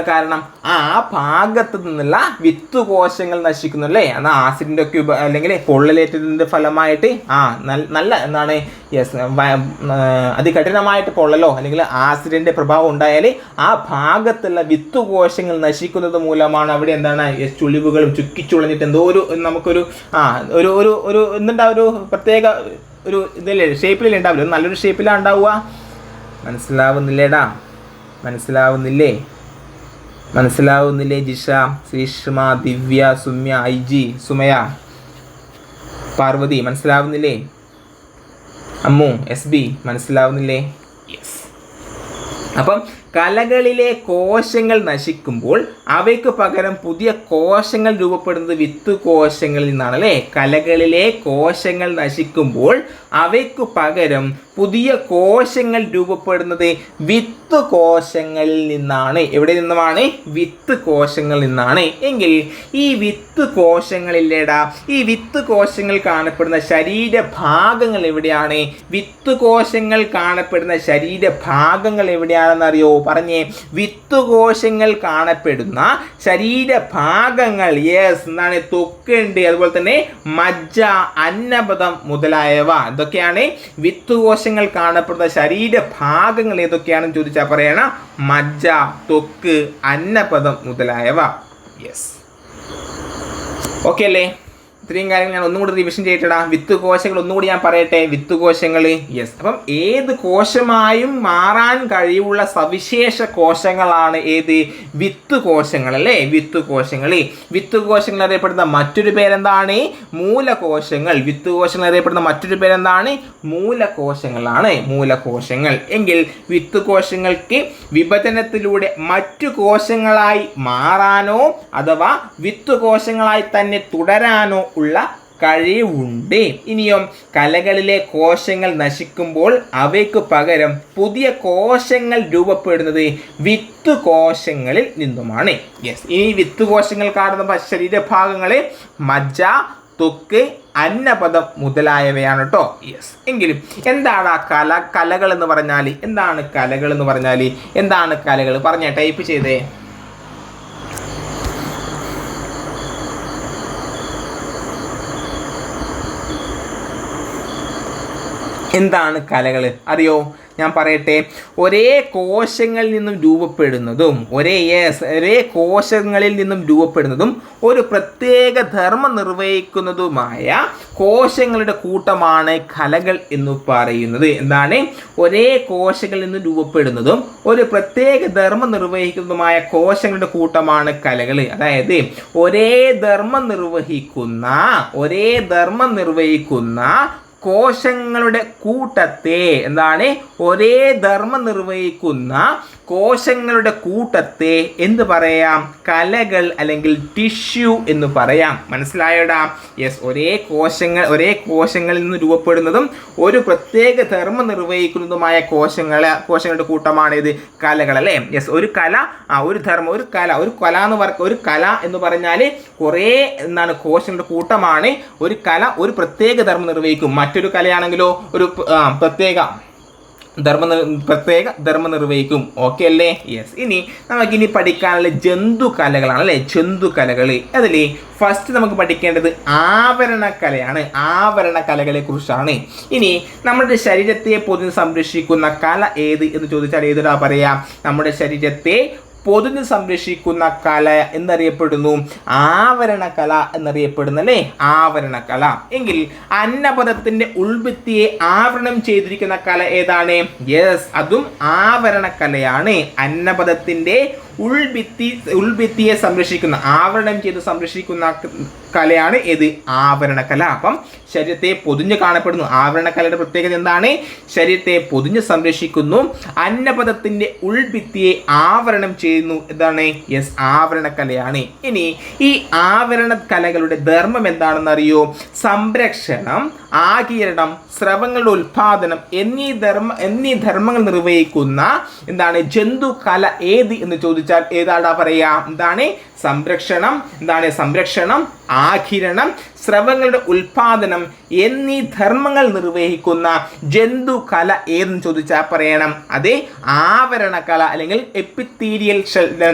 കാരണം? ആ ഭാഗത്ത് നിന്നുള്ള വിത്ത് കോശങ്ങൾ നശിക്കുന്നു അല്ലേ. എന്നാൽ ആസിഡിൻ്റെ ഒക്കെ അല്ലെങ്കിൽ പൊള്ളലേറ്റതിൻ്റെ ഫലമായിട്ട് നല്ല എന്താണ് യെസ് അതികഠിനമായിട്ട് പൊള്ളലോ അല്ലെങ്കിൽ ആസിഡിൻ്റെ പ്രഭാവം ഉണ്ടായാൽ ആ ഭാഗത്തുള്ള വിത്ത് കോശങ്ങൾ നശിക്കുന്നത് മൂലമാണ് അവിടെ എന്താണ് ചുളിവുകളും ചുക്കിച്ചുളഞ്ഞിട്ട് എന്തോ നമുക്കൊരു ഒരു എന്തുണ്ടാവും, ഒരു പ്രത്യേക ഒരു ഇതല്ലേ ഷേപ്പിലല്ലേ ഉണ്ടാവില്ല, നല്ലൊരു ഷേപ്പിലാണ് ഉണ്ടാവുക. മനസ്സിലാവുന്നില്ലേ ജിഷ, ശ്രീഷ്മ, ദിവ്യ, സുമ്യ, ഐജി, സുമയ, പാർവതി, മനസ്സിലാവുന്നില്ലേ? അമ്മു, എസ് ബി, മനസ്സിലാവുന്നില്ലേ? യെസ്. അപ്പം കലകളിലെ കോശങ്ങൾ നശിക്കുമ്പോൾ അവയ്ക്ക് പകരം പുതിയ കോശങ്ങൾ രൂപപ്പെടുന്നത് വിത്ത് കോശങ്ങളിൽ നിന്നാണ് അല്ലേ. കലകളിലെ കോശങ്ങൾ നശിക്കുമ്പോൾ അവയ്ക്ക് പകരം പുതിയ കോശങ്ങൾ രൂപപ്പെടുന്നത് വിത്ത് കോശങ്ങളിൽ നിന്നാണ്. എവിടെ നിന്നുമാണ്? വിത്ത് കോശങ്ങളിൽ നിന്നാണ്. എങ്കിൽ ഈ വിത്ത് കോശങ്ങളില്ലേടാ, ഈ വിത്ത് കോശങ്ങൾ കാണപ്പെടുന്ന ശരീരഭാഗങ്ങൾ എവിടെയാണ്? വിത്ത് കോശങ്ങൾ കാണപ്പെടുന്ന ശരീരഭാഗങ്ങൾ എവിടെയാണെന്നറിയോ? പറഞ്ഞേ. വിത്ത് കോശങ്ങൾ കാണപ്പെടുന്ന ശരീരഭാഗങ്ങൾ യെസ് എന്താണ്? ത്വക്കുണ്ട്, അതുപോലെ തന്നെ മജ്ജ, അന്നപദം മുതലായവ. ഇതൊക്കെയാണ് വിത്ത് കോശങ്ങൾ കാണപ്പെടുന്ന ശരീരഭാഗങ്ങൾ. ഏതൊക്കെയാണെന്ന് ചോദിച്ചാൽ പറയണ മജ്ജ, ത്വക്ക്, അന്നപദം മുതലായവ. യെസ്, ഓക്കെ അല്ലേ? ഇത്രയും കാര്യങ്ങൾ ഞാൻ ഒന്നും കൂടി റിവിഷൻ ചെയ്തിട്ടാ. വിത്ത് കോശങ്ങൾ ഒന്നുകൂടി ഞാൻ പറയട്ടെ. വിത്ത് കോശങ്ങൾ യെസ്, അപ്പം ഏത് കോശമായും മാറാൻ കഴിവുള്ള സവിശേഷ കോശങ്ങളാണ് ഏത്? വിത്ത് കോശങ്ങൾ അല്ലേ. വിത്ത് കോശങ്ങൾ അറിയപ്പെടുന്ന മറ്റൊരു പേരെന്താണ്? മൂലകോശങ്ങൾ. വിത്ത് കോശങ്ങൾ അറിയപ്പെടുന്ന മറ്റൊരു പേരെന്താണ്? മൂലകോശങ്ങളാണ്. മൂലകോശങ്ങൾ. എങ്കിൽ വിത്ത് കോശങ്ങൾക്ക് വിഭജനത്തിലൂടെ മറ്റു കോശങ്ങളായി മാറാനോ അഥവാ വിത്ത് കോശങ്ങളായി തന്നെ തുടരാനോ ഉള്ള കഴിവുണ്ട്. ഇനിയോ കലകളിലെ കോശങ്ങൾ നശിക്കുമ്പോൾ അവയ്ക്ക് പകരം പുതിയ കോശങ്ങൾ രൂപപ്പെടുന്നത് വിത്ത് കോശങ്ങളിൽ നിന്നുമാണ്. യെസ്, ഈ വിത്ത് കോശങ്ങൾ കാണുന്ന ശരീരഭാഗങ്ങളെ മജ്ജ, ത്വക്ക്, അന്നപദം മുതലായവയാണ് കേട്ടോ. യെസ്, എങ്കിലും എന്താണ് ആ കലകൾ എന്ന് പറഞ്ഞാൽ? എന്താണ് കലകൾ പറഞ്ഞ ടൈപ്പ് ചെയ്തേ. എന്താണ് കലകൾ അറിയോ? ഞാൻ പറയട്ടെ. ഒരേ കോശങ്ങളിൽ നിന്നും രൂപപ്പെടുന്നതും ഒരു പ്രത്യേക ധർമ്മം നിർവഹിക്കുന്നതുമായ കോശങ്ങളുടെ കൂട്ടമാണ് കലകൾ എന്ന് പറയുന്നത്. എന്താണ്? ഒരേ കോശങ്ങളിൽ നിന്നും രൂപപ്പെടുന്നതും ഒരു പ്രത്യേക ധർമ്മം നിർവഹിക്കുന്നതുമായ കോശങ്ങളുടെ കൂട്ടമാണ് കലകൾ. അതായത് ഒരേ ധർമ്മം നിർവഹിക്കുന്ന കോശങ്ങളുടെ കൂട്ടത്തെ എന്താണ്? ഒരേ ധർമ്മം നിർവഹിക്കുന്ന കോശങ്ങളുടെ കൂട്ടത്തെ എന്ത് പറയാം? കലകൾ അല്ലെങ്കിൽ ടിഷ്യൂ എന്ന് പറയാം. മനസ്സിലായോടാ? യെസ്, ഒരേ കോശങ്ങളിൽ നിന്ന് രൂപപ്പെടുന്നതും ഒരു പ്രത്യേക ധർമ്മം നിർവഹിക്കുന്നതുമായ കോശങ്ങളുടെ കൂട്ടമാണ് ഇത് കലകൾ അല്ലേ. യെസ്, ഒരു കല എന്ന് പറഞ്ഞാൽ കുറേ കോശങ്ങളുടെ കൂട്ടമാണ്. ഒരു കല ഒരു പ്രത്യേക ധർമ്മം നിർവഹിക്കും. മറ്റൊരു കലയാണെങ്കിലോ ഒരു പ്രത്യേക ധർമ്മം നിർവഹിക്കും. ഓക്കെ അല്ലേ? യെസ്. നമുക്കിനി പഠിക്കാനുള്ള ജന്തുകലകളാണ് അല്ലേ. ജന്തുകലകൾ അതിൽ ഫസ്റ്റ് നമുക്ക് പഠിക്കേണ്ടത് ആവരണക്കലയാണ്. ആവരണക്കലകളെ കുറിച്ചാണ്. ഇനി നമ്മുടെ ശരീരത്തെ പൊതിഞ്ഞ് സംരക്ഷിക്കുന്ന കല ഏത് എന്ന് ചോദിച്ചാൽ ഏതാ പറയാ? നമ്മുടെ ശരീരത്തെ പൊതിഞ്ഞ് സംരക്ഷിക്കുന്ന കല എന്നറിയപ്പെടുന്നു ആവരണകല എന്നറിയപ്പെടുന്നല്ലേ. ആവരണകല. എങ്കിൽ അന്നപദത്തിന്റെ ഉൾഭിത്തിയെ ആവരണം ചെയ്തിരിക്കുന്ന കല ഏതാണ്? യെസ്, അതും ആവരണകലയാണ്. അന്നപദത്തിന്റെ ഉൾഭിത്തിയെ സംരക്ഷിക്കുന്ന, ആവരണം ചെയ്ത് സംരക്ഷിക്കുന്ന കലയാണ് ഏത്? ആവരണകല. അപ്പം ശരീരത്തെ പൊതിഞ്ഞ് കാണപ്പെടുന്നു. ആവരണകലയുടെ പ്രത്യേകത എന്താണ്? ശരീരത്തെ പൊതിഞ്ഞ് സംരക്ഷിക്കുന്നു, അന്നപദത്തിന്റെ ഉൾഭിത്തിയെ ആവരണം ചെയ്യുന്നു. എന്താണ്? യെസ്, ആവരണകലയാണ്. ഇനി ഈ ആവരണ കലകളുടെ ധർമ്മം എന്താണെന്ന് അറിയോ? സംരക്ഷണം, ആകിരണം, സ്രവങ്ങളുടെ ഉൽപാദനം എന്നീ ധർമ്മങ്ങൾ നിർവഹിക്കുന്ന എന്താണ് ജന്തുകല ഏത് എന്ന് ചോദിച്ചാൽ ഏതാടാ പറയാ? എന്താണ്? സംരക്ഷണം, എന്താണ് സംരക്ഷണം, ആകിരണം, സ്രവങ്ങളുടെ ഉൽപാദനം എന്നീ ധർമ്മങ്ങൾ നിർവഹിക്കുന്ന ജന്തുകല ഏതെന്ന് ചോദിച്ചാൽ പറയണം അത് ആവരണകല അല്ലെങ്കിൽ എപ്പിത്തീലിയൽ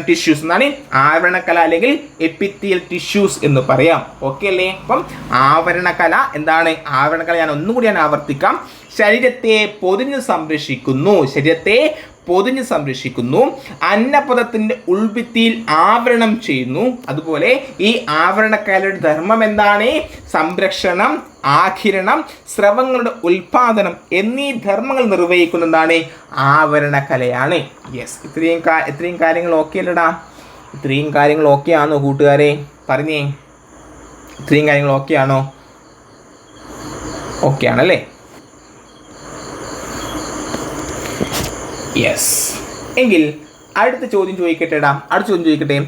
ടിഷ്യൂസ് എന്നാണ്. ആവരണകല അല്ലെങ്കിൽ എപ്പിത്തീലിയൽ ടിഷ്യൂസ് എന്ന് പറയാം. ഓക്കെ അല്ലേ? അപ്പം ആവരണകല എന്താണ്? ആവരണകല ഞാൻ ഒന്നുകൂടി ആവർത്തിക്കാം. ശരീരത്തെ പൊതിഞ്ഞ് സംരക്ഷിക്കുന്നു, അന്നപദത്തിന്റെ ഉൾഭിത്തിയിൽ ആവരണം ചെയ്യുന്നു. അതുപോലെ ഈ ആവരണകലയുടെ ധർമ്മം എന്താണ്? സംരക്ഷണം, ആകിരണം, സ്രവങ്ങളുടെ ഉൽപാദനം എന്നീ ധർമ്മങ്ങൾ നിർവഹിക്കുന്നതാണ് ആവരണകലയാണ്. യെസ്, ഇത്രയും കാര്യങ്ങൾ ഓക്കെ അല്ലടാ? ഇത്രയും കാര്യങ്ങൾ ഓക്കെ ആണോ കൂട്ടുകാരെ? പറഞ്ഞേ, ഇത്രയും കാര്യങ്ങൾ ഓക്കെ ആണോ? ഓക്കെ ആണല്ലേ? യെസ്, എങ്കിൽ അടുത്ത ചോദ്യം ചോദിക്കട്ടെ.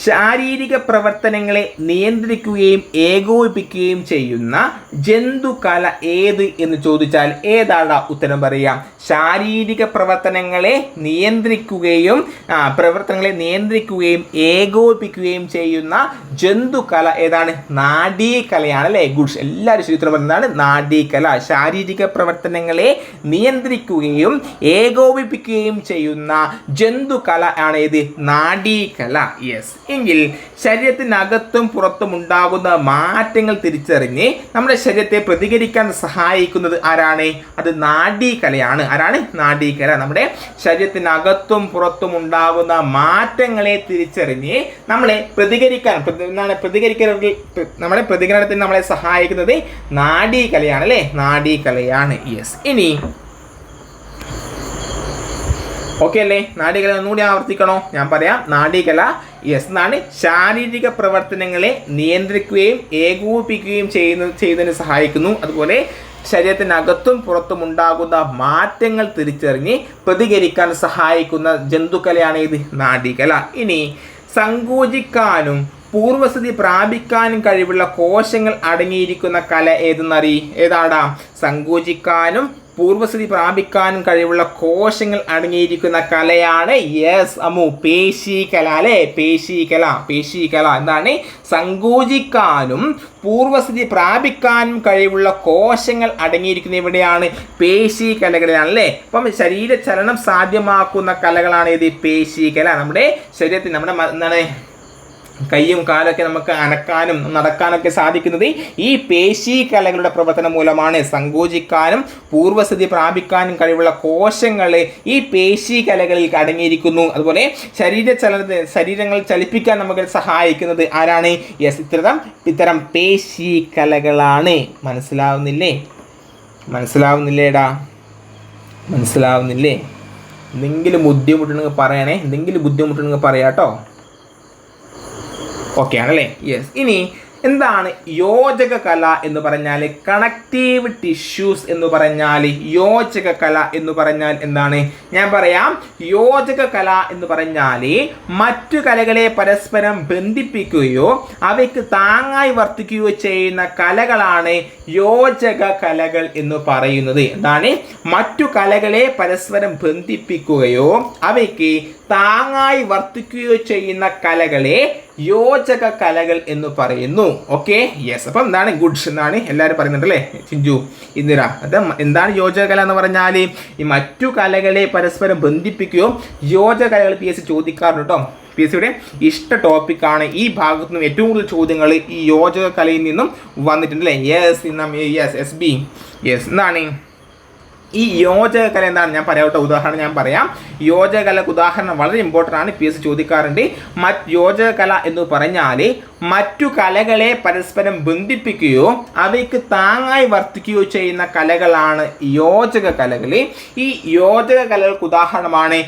ശാരീരിക പ്രവർത്തനങ്ങളെ നിയന്ത്രിക്കുകയും ഏകോപിപ്പിക്കുകയും ചെയ്യുന്ന ജന്തുകല ഏത് എന്ന് ചോദിച്ചാൽ ഏതാണ് ഉത്തരം പറയാം? ശാരീരിക പ്രവർത്തനങ്ങളെ നിയന്ത്രിക്കുകയും ഏകോപിപ്പിക്കുകയും ചെയ്യുന്ന ജന്തുകല ഏതാണ്? നാഡീകലയാണ് അല്ലേ? ഗുഡ്സ്, എല്ലാവരും ശരിക്കും പറയുന്നതാണ് നാഡീകല. ശാരീരിക പ്രവർത്തനങ്ങളെ നിയന്ത്രിക്കുകയും ഏകോപിപ്പിക്കുകയും ചെയ്യുന്ന ജന്തുകല ആണ് ഏത്? നാഡീകല. യെസ്, എങ്കിൽ ശരീരത്തിനകത്തും പുറത്തും ഉണ്ടാകുന്ന മാറ്റങ്ങൾ തിരിച്ചറിഞ്ഞ് നമ്മുടെ ശരീരത്തെ പ്രതികരിക്കാൻ സഹായിക്കുന്നത് ആരാണ്? അത് നാഡീകലയാണ്. ആരാണ്? നാഡീകല. നമ്മുടെ ശരീരത്തിനകത്തും പുറത്തും ഉണ്ടാകുന്ന മാറ്റങ്ങളെ തിരിച്ചറിഞ്ഞ് നമ്മളെ പ്രതികരണത്തിന് നമ്മളെ സഹായിക്കുന്നത് നാഡീകലയാണ് അല്ലേ? നാഡീകലയാണ്. യെസ്, ഇനി ഓക്കെ അല്ലേ? നാഡീകല ഒന്നുകൂടി ആവർത്തിക്കണോ? ഞാൻ പറയാം. നാഡീകല യെസ് എന്നാണ് ശാരീരിക പ്രവർത്തനങ്ങളെ നിയന്ത്രിക്കുകയും ഏകോപിപ്പിക്കുകയും ചെയ്യുന്നതിന് സഹായിക്കുന്നു. അതുപോലെ ശരീരത്തിനകത്തും പുറത്തും ഉണ്ടാകുന്ന മാറ്റങ്ങൾ തിരിച്ചറിഞ്ഞ് പ്രതികരിക്കാൻ സഹായിക്കുന്ന ജന്തുകലയാണ് ഇത് നാഡീകല. ഇനി സങ്കോചിക്കാനും പൂർവസ്ഥിതി പ്രാപിക്കാനും കഴിവുള്ള കോശങ്ങൾ അടങ്ങിയിരിക്കുന്ന കല ഏതാടാ? സങ്കോചിക്കാനും പൂർവസ്ഥിതി പ്രാപിക്കാനും കഴിവുള്ള കോശങ്ങൾ അടങ്ങിയിരിക്കുന്ന കലയാണ് യെസ് അമ്മു പേശീകല അല്ലേ? പേശീകല എന്താണ്? സങ്കോചിക്കാനും പൂർവസ്ഥിതി പ്രാപിക്കാനും കഴിവുള്ള കോശങ്ങൾ അടങ്ങിയിരിക്കുന്ന എവിടെയാണ്? പേശീകലകളിലാണ് അല്ലേ? അപ്പം ശരീരചലനം സാധ്യമാക്കുന്ന കലകളാണ് ഇത് പേശീകല. നമ്മുടെ ശരീരത്തിൽ നമ്മുടെ കൈയും കാലൊക്കെ നമുക്ക് അനക്കാനും നടക്കാനൊക്കെ സാധിക്കുന്നത് ഈ പേശീകലകളുടെ പ്രവർത്തനം മൂലമാണ്. സങ്കോചിക്കാനും പൂർവസ്ഥിതി പ്രാപിക്കാനും കഴിവുള്ള കോശങ്ങൾ ഈ പേശീകലകളിൽ അടങ്ങിയിരിക്കുന്നു. അതുപോലെ ശരീരങ്ങൾ ചലിപ്പിക്കാൻ നമുക്ക് സഹായിക്കുന്നത് ആരാണ്? യെസ്, ഇത്തരം പേശീകലകളാണ്. മനസ്സിലാവുന്നില്ലേടാ? മനസ്സിലാവുന്നില്ലേ? എന്തെങ്കിലും ബുദ്ധിമുട്ടുണ്ടെങ്കിൽ പറയാട്ടോ. ഓക്കെ ആണല്ലേ? യെസ്, ഇനി എന്താണ് യോജക കല എന്ന് പറഞ്ഞാൽ? കണക്റ്റീവ് ടിഷ്യൂസ് എന്ന് പറഞ്ഞാൽ യോജക കല എന്ന് പറഞ്ഞാൽ എന്താണ്? ഞാൻ പറയാം. യോജക കല എന്ന് പറഞ്ഞാൽ മറ്റു കലകളെ പരസ്പരം ബന്ധിപ്പിക്കുകയോ അവയ്ക്ക് താങ്ങായി വർത്തിക്കുകയോ ചെയ്യുന്ന കലകളാണ് യോജക കലകൾ എന്ന് പറയുന്നത്. എന്താണ്? മറ്റു കലകളെ പരസ്പരം ബന്ധിപ്പിക്കുകയോ അവയ്ക്ക് താങ്ങായി വർത്തിക്കുകയോ ചെയ്യുന്ന കലകളെ യോജക കലകൾ എന്ന് പറയുന്നു. Okay, yes. അപ്പം എന്താണ്? ഗുഡ്സ് എന്നാണ് എല്ലാവരും പറയുന്നുണ്ടല്ലേ? ചിഞ്ചു, ഇന്ദിര, അത് എന്താണ് യോജക കല എന്ന് പറഞ്ഞാൽ? ഈ മറ്റു കലകളെ പരസ്പരം ബന്ധിപ്പിക്കുകയോ യോജക കലകൾ PSC ചോദിക്കാറുണ്ട് കേട്ടോ. PSCയുടെ ഇഷ്ട ടോപ്പിക്കാണ്. ഈ ഭാഗത്തു നിന്നും ഏറ്റവും കൂടുതൽ ചോദ്യങ്ങൾ ഈ യോജക കലയിൽ നിന്നും വന്നിട്ടുണ്ടല്ലേ? Yes SB. യെസ്, എന്താണ് ഈ യോജക കല? എന്താണ് ഞാൻ പറയാം കേട്ടോ. ഉദാഹരണം ഞാൻ പറയാം. യോജക കലക്ക് ഉദാഹരണം വളരെ ഇമ്പോർട്ടൻ്റ് ആണ്. PSC ചോദിക്കാറുണ്ട്. യോജക കല എന്ന് പറഞ്ഞാൽ മറ്റു കലകളെ പരസ്പരം ബന്ധിപ്പിക്കുകയോ അവയ്ക്ക് താങ്ങായി വർത്തിക്കുകയോ ചെയ്യുന്ന കലകളാണ് യോജക കലകൾ. ഈ യോജക കലകൾക്ക് ഉദാഹരണമാണ്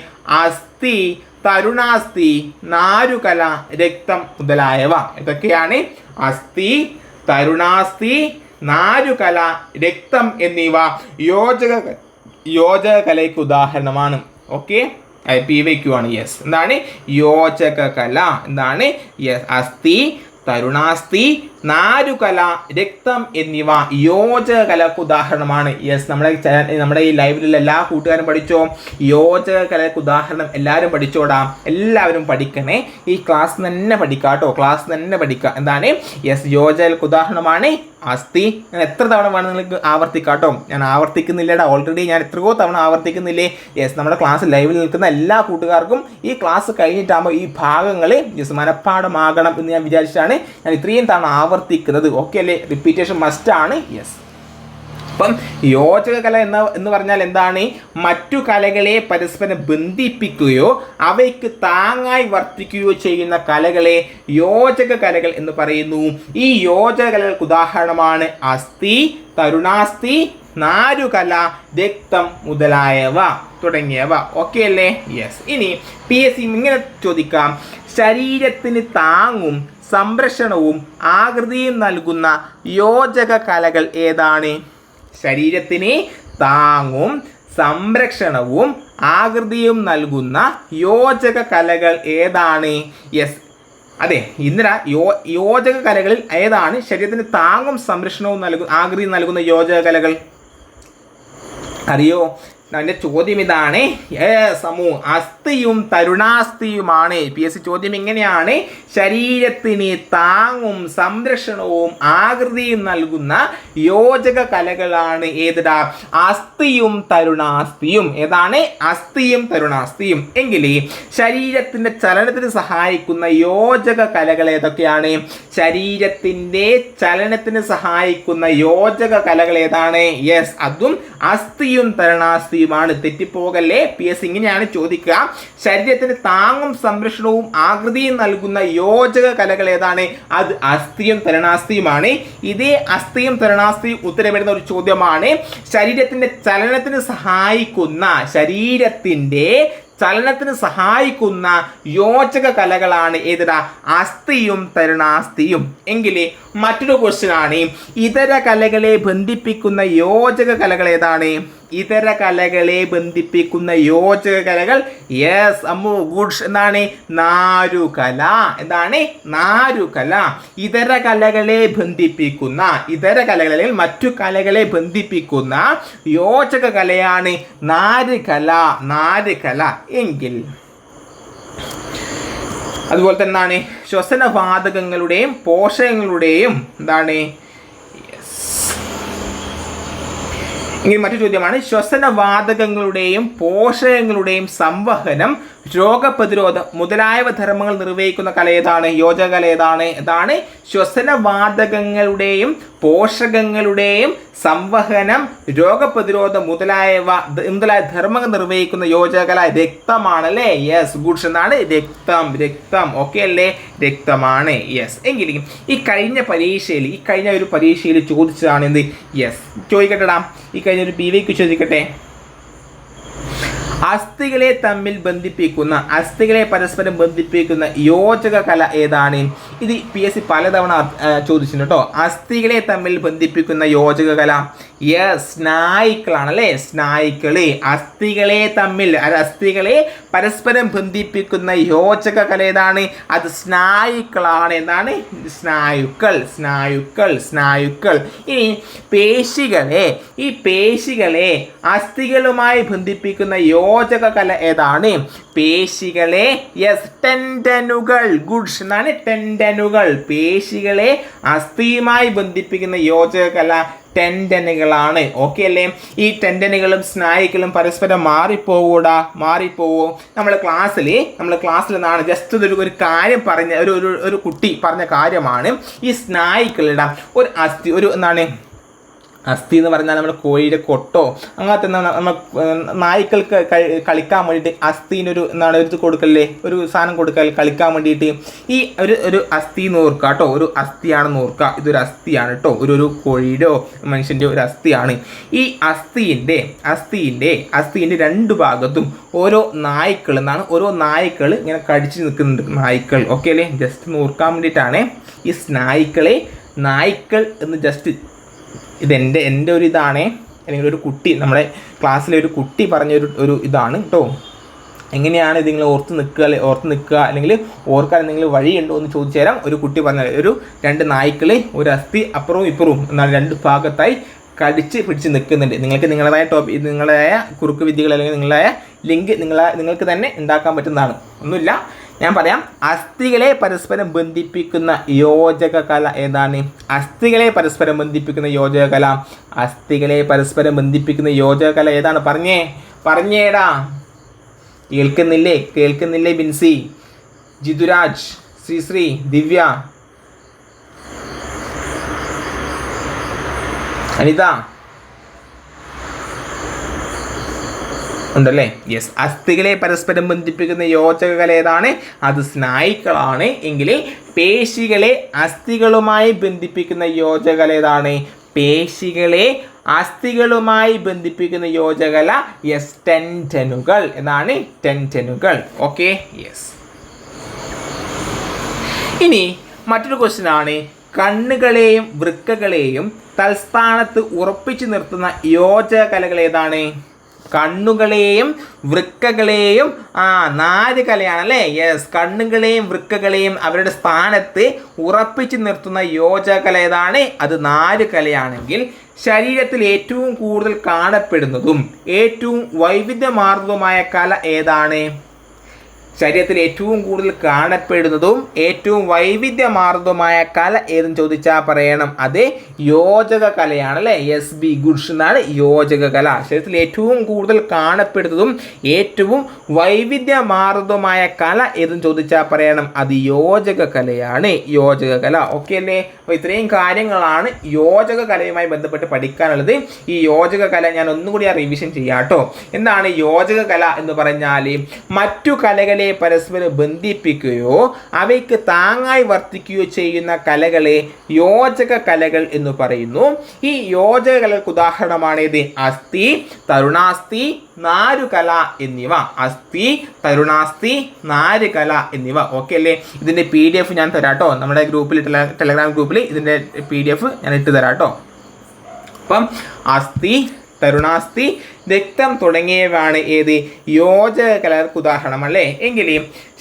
അസ്ഥി, തരുണാസ്ഥി, നാരുകല, രക്തം മുതലായവ. ഇതൊക്കെയാണ് അസ്ഥി, തരുണാസ്ഥി, നാരുകല, രക്തം എന്നിവ യോജകകലയ്ക്ക് ഉദാഹരണമാണ്. ഓക്കെ, PYQ ആണ്. യെസ്, എന്താണ് യോജകകല? എന്താണ്? യെസ്, അസ്ഥി, തരുണാസ്ഥി, നാരുകല, രക്തം എന്നിവ യോജകകലക്ക് ഉദാഹരണമാണ്. യെസ്, നമ്മുടെ ഈ ലൈബ്രറിയിലെ എല്ലാ കൂട്ടുകാരും പഠിച്ചോ? യോജകകലക്ക് ഉദാഹരണം എല്ലാവരും പഠിച്ചോടാ. എല്ലാവരും പഠിക്കണേ. ഈ ക്ലാസ് തന്നെ പഠിക്കാട്ടോ, ക്ലാസ് തന്നെ പഠിക്കുക. എന്താണ്? യെസ്, യോജകകലക്ക് ഉദാഹരണമാണ് അസ്ഥി. ഞാൻ എത്ര തവണ വേണം നിങ്ങൾക്ക് ആവർത്തിക്കാട്ടോ? ഞാൻ ആവർത്തിക്കുന്നില്ലടാ, ഓൾറെഡി ഞാൻ എത്രയോ തവണ ആവർത്തിക്കുന്നില്ലേ? യെസ്, നമ്മുടെ ക്ലാസ് ലൈവിൽ നിൽക്കുന്ന എല്ലാ കൂട്ടുകാർക്കും ഈ ക്ലാസ് കഴിഞ്ഞിട്ടാകുമ്പോൾ ഈ ഭാഗങ്ങൾ യെസ് മനഃപ്പാഠമാകണം എന്ന് ഞാൻ വിചാരിച്ചാണ് ഞാൻ ഇത്രയും തവണ ആവർത്തിക്കുന്നത്. ഓക്കെ അല്ലേ? റിപ്പീറ്റേഷൻ മസ്റ്റ് ആണ്. യെസ്, അപ്പം യോജകകല എന്ന് പറഞ്ഞാൽ എന്താണ്? മറ്റു കലകളെ പരസ്പരം ബന്ധിപ്പിക്കുകയോ അവയ്ക്ക് താങ്ങായി വർത്തിക്കുകയോ ചെയ്യുന്ന കലകളെ യോജക കലകൾ എന്ന് പറയുന്നു. ഈ യോജക കലകൾക്ക് ഉദാഹരണമാണ് അസ്ഥി, തരുണാസ്ഥി, നാരുകല, രക്തം മുതലായവ തുടങ്ങിയവ. ഓക്കെ അല്ലേ? യെസ്. ഇനി PSC ഇങ്ങനെ ചോദിക്കാം, ശരീരത്തിന് താങ്ങും സംരക്ഷണവും ആകൃതിയും നൽകുന്ന യോജക കലകൾ ഏതാണ്? ശരീരത്തിന് താങ്ങും സംരക്ഷണവും ആകൃതിയും നൽകുന്ന യോജക കലകൾ ഏതാണ്? യെസ്, അതെ ഇന്ദിര, യോജക കലകളിൽ ഏതാണ് ശരീരത്തിന് താങ്ങും സംരക്ഷണവും ആകൃതിയും നൽകുന്ന യോജക കലകൾ? അറിയോ? എൻ്റെ ചോദ്യം ഇതാണ്. അസ്ഥിയും തരുണാസ്ഥിയുമാണ്. PSC ചോദ്യം ഇങ്ങനെയാണ്, ശരീരത്തിന് താങ്ങും സംരക്ഷണവും ആകൃതിയും നൽകുന്ന യോജക കലകളാണ് ഏതാ? അസ്ഥിയും തരുണാസ്ഥിയും. ഏതാണ്? അസ്ഥിയും തരുണാസ്ഥിയും. എങ്കിൽ ശരീരത്തിൻ്റെ ചലനത്തിന് സഹായിക്കുന്ന യോജക കലകൾ ഏതൊക്കെയാണ്? ശരീരത്തിൻ്റെ ചലനത്തിന് സഹായിക്കുന്ന യോജക കലകൾ ഏതാണ്? യെസ്, അതും അസ്ഥിയും തരുണാസ്ഥിയും. തെറ്റിപ്പോകല്ലേ. PSC ഇങ്ങനെയാണ് ചോദിക്കുക, ശരീരത്തിന് താങ്ങും സംരക്ഷണവും ആകൃതിയും നൽകുന്ന യോജക കലകൾ ഏതാണ്? അത് അസ്ഥിയും തരുണാസ്ഥിയുമാണ്. ഇതേ അസ്ഥിയും തരുണാസ്ഥിയും ഉത്തരം വരുന്ന ഒരു ചോദ്യമാണ്, ശരീരത്തിന്റെ ചലനത്തിന് സഹായിക്കുന്ന യോജക കലകളാണ് ഏതാ? അസ്ഥിയും തരുണാസ്ഥിയും. എങ്കിൽ മറ്റൊരു ക്വസ്റ്റ്യൻ ആണ്, ഇതര കലകളെ ബന്ധിപ്പിക്കുന്ന യോജക കലകൾ ഏതാണ്? ഇതര കലകളെ ബന്ധിപ്പിക്കുന്ന യോജക കലകൾ. Yes Ammu, goods. എന്താണ്? നാരുകല. എന്താണ്? നാരുകല. ഇതര കലകളെ ബന്ധിപ്പിക്കുന്ന, ഇതര കലകൾ അല്ലെങ്കിൽ മറ്റു കലകളെ ബന്ധിപ്പിക്കുന്ന യോജക കലയാണ് നാരുകല. നാരുകല. എങ്കിൽ അതുപോലെ തന്നെ ശ്വസനവാതകങ്ങളുടെയും പോഷകങ്ങളുടെയും എന്താണ്? ഇങ്ങനെ മറ്റു ചോദ്യമാണ്, ശ്വസനവാതകങ്ങളുടെയും പോഷകങ്ങളുടെയും സംവഹനം, രോഗപ്രതിരോധം മുതലായവ ധർമ്മങ്ങൾ നിർവഹിക്കുന്ന കല ഏതാണ്? യോജക കല ഏതാണ്? ഏതാണ്? ശ്വസനവാതകങ്ങളുടെയും പോഷകങ്ങളുടെയും സംവഹനം, രോഗപ്രതിരോധം മുതലായ ധർമ്മങ്ങൾ നിർവഹിക്കുന്ന യോജക കല രക്തമാണല്ലേ? Yes, goods. എന്താണ്? രക്തം. രക്തം. ഓക്കെ അല്ലേ? രക്തമാണ്. യെസ്. എങ്കിലും ഈ കഴിഞ്ഞ ഒരു പരീക്ഷയിൽ ചോദിച്ചതാണ് എന്ത്? യെസ്, ചോദിക്കട്ടെടാ, ഈ കഴിഞ്ഞ ഒരു PYQ ചോദിക്കട്ടെ. അസ്ഥികളെ പരസ്പരം ബന്ധിപ്പിക്കുന്ന യോജക കല ഏതാണ്? ഇത് PSC പലതവണ ചോദിച്ചിട്ടുണ്ട് കേട്ടോ. അസ്ഥികളെ തമ്മിൽ ബന്ധിപ്പിക്കുന്ന യോജക കല. യെസ്, സ്നായുക്കളാണല്ലേ? സ്നായുക്കള്. അസ്ഥികളെ പരസ്പരം ബന്ധിപ്പിക്കുന്ന യോജക കല ഏതാണ്? അത് സ്നായുക്കളാണ്. എന്താണ്? സ്നായുക്കൾ. ഇനി പേശികളെ അസ്ഥികളുമായി ബന്ധിപ്പിക്കുന്ന യോജക കല ഏതാണ്? പേശികളെ. യെസ്, ടെൻഡനുകൾ. ഗുഡ്സ്. എന്നാണ്? ടെൻഡനുകൾ. പേശികളെ അസ്ഥിയുമായി ബന്ധിപ്പിക്കുന്ന യോജക കല ടെൻഡനുകളാണ്. ഓക്കെ അല്ലേ? ഈ ടെൻഡനുകളും സ്നായുക്കളും പരസ്പരം മാറിപ്പോവോ? നമ്മുടെ ക്ലാസ്സിൽ നിന്നാണ് ജസ്റ്റ് ഒരു കാര്യം പറഞ്ഞ ഒരു കുട്ടി പറഞ്ഞ കാര്യമാണ്. ഈ സ്നായുക്കളുടെ ഒരു അസ്ഥി എന്ന് പറഞ്ഞാൽ നമ്മൾ കോഴിയുടെ കൊട്ടോ അങ്ങനത്തെ നമ്മൾ നായ്ക്കൾക്ക് കളിക്കാൻ വേണ്ടിയിട്ട് അസ്ഥീൻ്റെ ഒരു എന്താണ് ഒരു കൊടുക്കല്ലേ, ഒരു സാധനം കൊടുക്കൽ കളിക്കാൻ വേണ്ടിയിട്ട് ഈ ഒരു അസ്ഥി നോർക്കുക കേട്ടോ, ഒരു അസ്ഥിയാണെന്ന് ഓർക്കുക. ഇതൊരു അസ്ഥിയാണ് കേട്ടോ, ഒരു കോഴിയുടെയോ മനുഷ്യൻ്റെ ഒരു അസ്ഥിയാണ്. ഈ അസ്ഥീൻ്റെ രണ്ട് ഭാഗത്തും ഓരോ നായ്ക്കൾ എന്നാണ്, ഓരോ നായ്ക്കൾ ഇങ്ങനെ കടിച്ച് നിൽക്കുന്നുണ്ട് നായ്ക്കൾ. ഓക്കെ അല്ലേ, ജസ്റ്റ് നോർക്കാൻ വേണ്ടിയിട്ടാണ് ഈ നായ്ക്കൾ എന്ന് ജസ്റ്റ് എൻ്റെ ഒരു ഇതാണ്, അല്ലെങ്കിൽ ഒരു കുട്ടി നമ്മുടെ ക്ലാസ്സിലെ ഒരു കുട്ടി പറഞ്ഞൊരു ഇതാണ് കേട്ടോ. എങ്ങനെയാണ് ഇത് നിങ്ങൾ ഓർത്ത് നിൽക്കുക അല്ലെങ്കിൽ ഓർക്കാൻ എന്തെങ്കിലും വഴിയുണ്ടോ എന്ന് ചോദിച്ചു തരാം. ഒരു കുട്ടി പറഞ്ഞ ഒരു രണ്ട് നായ്ക്കൾ ഒരു അസ്ഥി അപ്പുറവും ഇപ്പുറവും എന്നാൽ രണ്ട് ഭാഗത്തായി കടിച്ച് പിടിച്ച് നിൽക്കുന്നുണ്ട്. നിങ്ങളുടേതായ കുറുക്ക് വിദ്യകൾ അല്ലെങ്കിൽ നിങ്ങളുടേതായ ലിങ്ക് നിങ്ങൾക്ക് തന്നെ ഉണ്ടാക്കാൻ പറ്റുന്നതാണ്, ഒന്നുമില്ല. ഞാൻ പറയാം, അസ്ഥികളെ പരസ്പരം ബന്ധിപ്പിക്കുന്ന യോജക കല ഏതാണ്? അസ്ഥികളെ പരസ്പരം ബന്ധിപ്പിക്കുന്ന യോജക കല ഏതാണ്? പറഞ്ഞേടാ. കേൾക്കുന്നില്ലേ ബിൻസി, ജിതുരാജ്, ശ്രീശ്രീ, ദിവ്യ, അനിത ഉണ്ടല്ലേ? യെസ്, അസ്ഥികളെ പരസ്പരം ബന്ധിപ്പിക്കുന്ന യോജക കല ഏതാണ്? അത് സ്നായുക്കളാണ്. എങ്കിൽ പേശികളെ അസ്ഥികളുമായി ബന്ധിപ്പിക്കുന്ന യോജക കല ഏതാണ്? പേശികളെ അസ്ഥികളുമായി ബന്ധിപ്പിക്കുന്ന യോജക കല യെസ്, ടെൻഡനുകൾ എന്നാണ്, ടെൻഡനുകൾ. Okay, yes. ഇനി മറ്റൊരു ക്വസ്റ്റ്യൻ ആണ്, കണ്ണുകളെയും വൃക്കകളെയും തൽസ്ഥാനത്ത് ഉറപ്പിച്ചു നിർത്തുന്ന യോജക കലകൾ ഏതാണ്? കണ്ണുകളെയും വൃക്കകളെയും 4 കലയാണല്ലേ? യെസ്, കണ്ണുകളെയും വൃക്കകളെയും അവരുടെ സ്ഥാനത്ത് ഉറപ്പിച്ചു നിർത്തുന്ന യോജക കല ഏതാണ്? അത് 4 കലയാണെങ്കിൽ ശരീരത്തിൽ ഏറ്റവും കൂടുതൽ കാണപ്പെടുന്നതും ഏറ്റവും വൈവിധ്യമാർന്നതുമായ കല ഏതാണ്? ശരീരത്തിൽ ഏറ്റവും കൂടുതൽ കാണപ്പെടുന്നതും ഏറ്റവും വൈവിധ്യമാർന്നതുമായ കല ഏതെന്ന് ചോദിച്ചാൽ പറയണം, അത് യോജക കലയാണ് അല്ലേ? എസ് ബി ഗുഡ്സ് എന്നാണ് യോജക കല. ശരീരത്തിൽ ഏറ്റവും കൂടുതൽ കാണപ്പെടുന്നതും ഏറ്റവും വൈവിധ്യമാർന്നതുമായ കല ഏതെന്ന് ചോദിച്ചാൽ പറയണം, അത് യോജക കലയാണ്, യോജക കല. ഓക്കെ അല്ലേ? അപ്പോൾ ഇത്രയും കാര്യങ്ങളാണ് യോജക കലയുമായി ബന്ധപ്പെട്ട് പഠിക്കാനുള്ളത്. ഈ യോജക കല ഞാൻ ഒന്നുകൂടി റിവിഷൻ ചെയ്യാം കേട്ടോ. എന്താണ് യോജക കല എന്ന് പറഞ്ഞാൽ? മറ്റു കലകളെ പരസ്പരം ബന്ധിപ്പിക്കുകയോ അവയ്ക്ക് താങ്ങായി വർത്തിക്കുകയോ ചെയ്യുന്ന കലകളെ യോജക കലകൾ എന്ന് പറയുന്നു. ഈ യോജക കലകൾക്ക് ഉദാഹരണമാണ് ഇത് അസ്ഥി, തരുണാസ്ഥി, നാരുകല എന്നിവ. അസ്ഥി, തരുണാസ്ഥി, നാരുകല എന്നിവ. ഓക്കെ അല്ലേ? ഇതിൻ്റെ PDF ഞാൻ തരാട്ടോ, നമ്മുടെ ഗ്രൂപ്പിൽ, ടെലഗ്രാം ഗ്രൂപ്പിൽ ഇതിൻ്റെ PDF ഞാൻ ഇട്ട് തരാട്ടോ. അപ്പം അസ്ഥി, തരുണാസ്ഥി, രക്തം തുടങ്ങിയവയാണ് ഏത്? യോജക കലകൾക്ക് ഉദാഹരണം അല്ലേ? എങ്കിൽ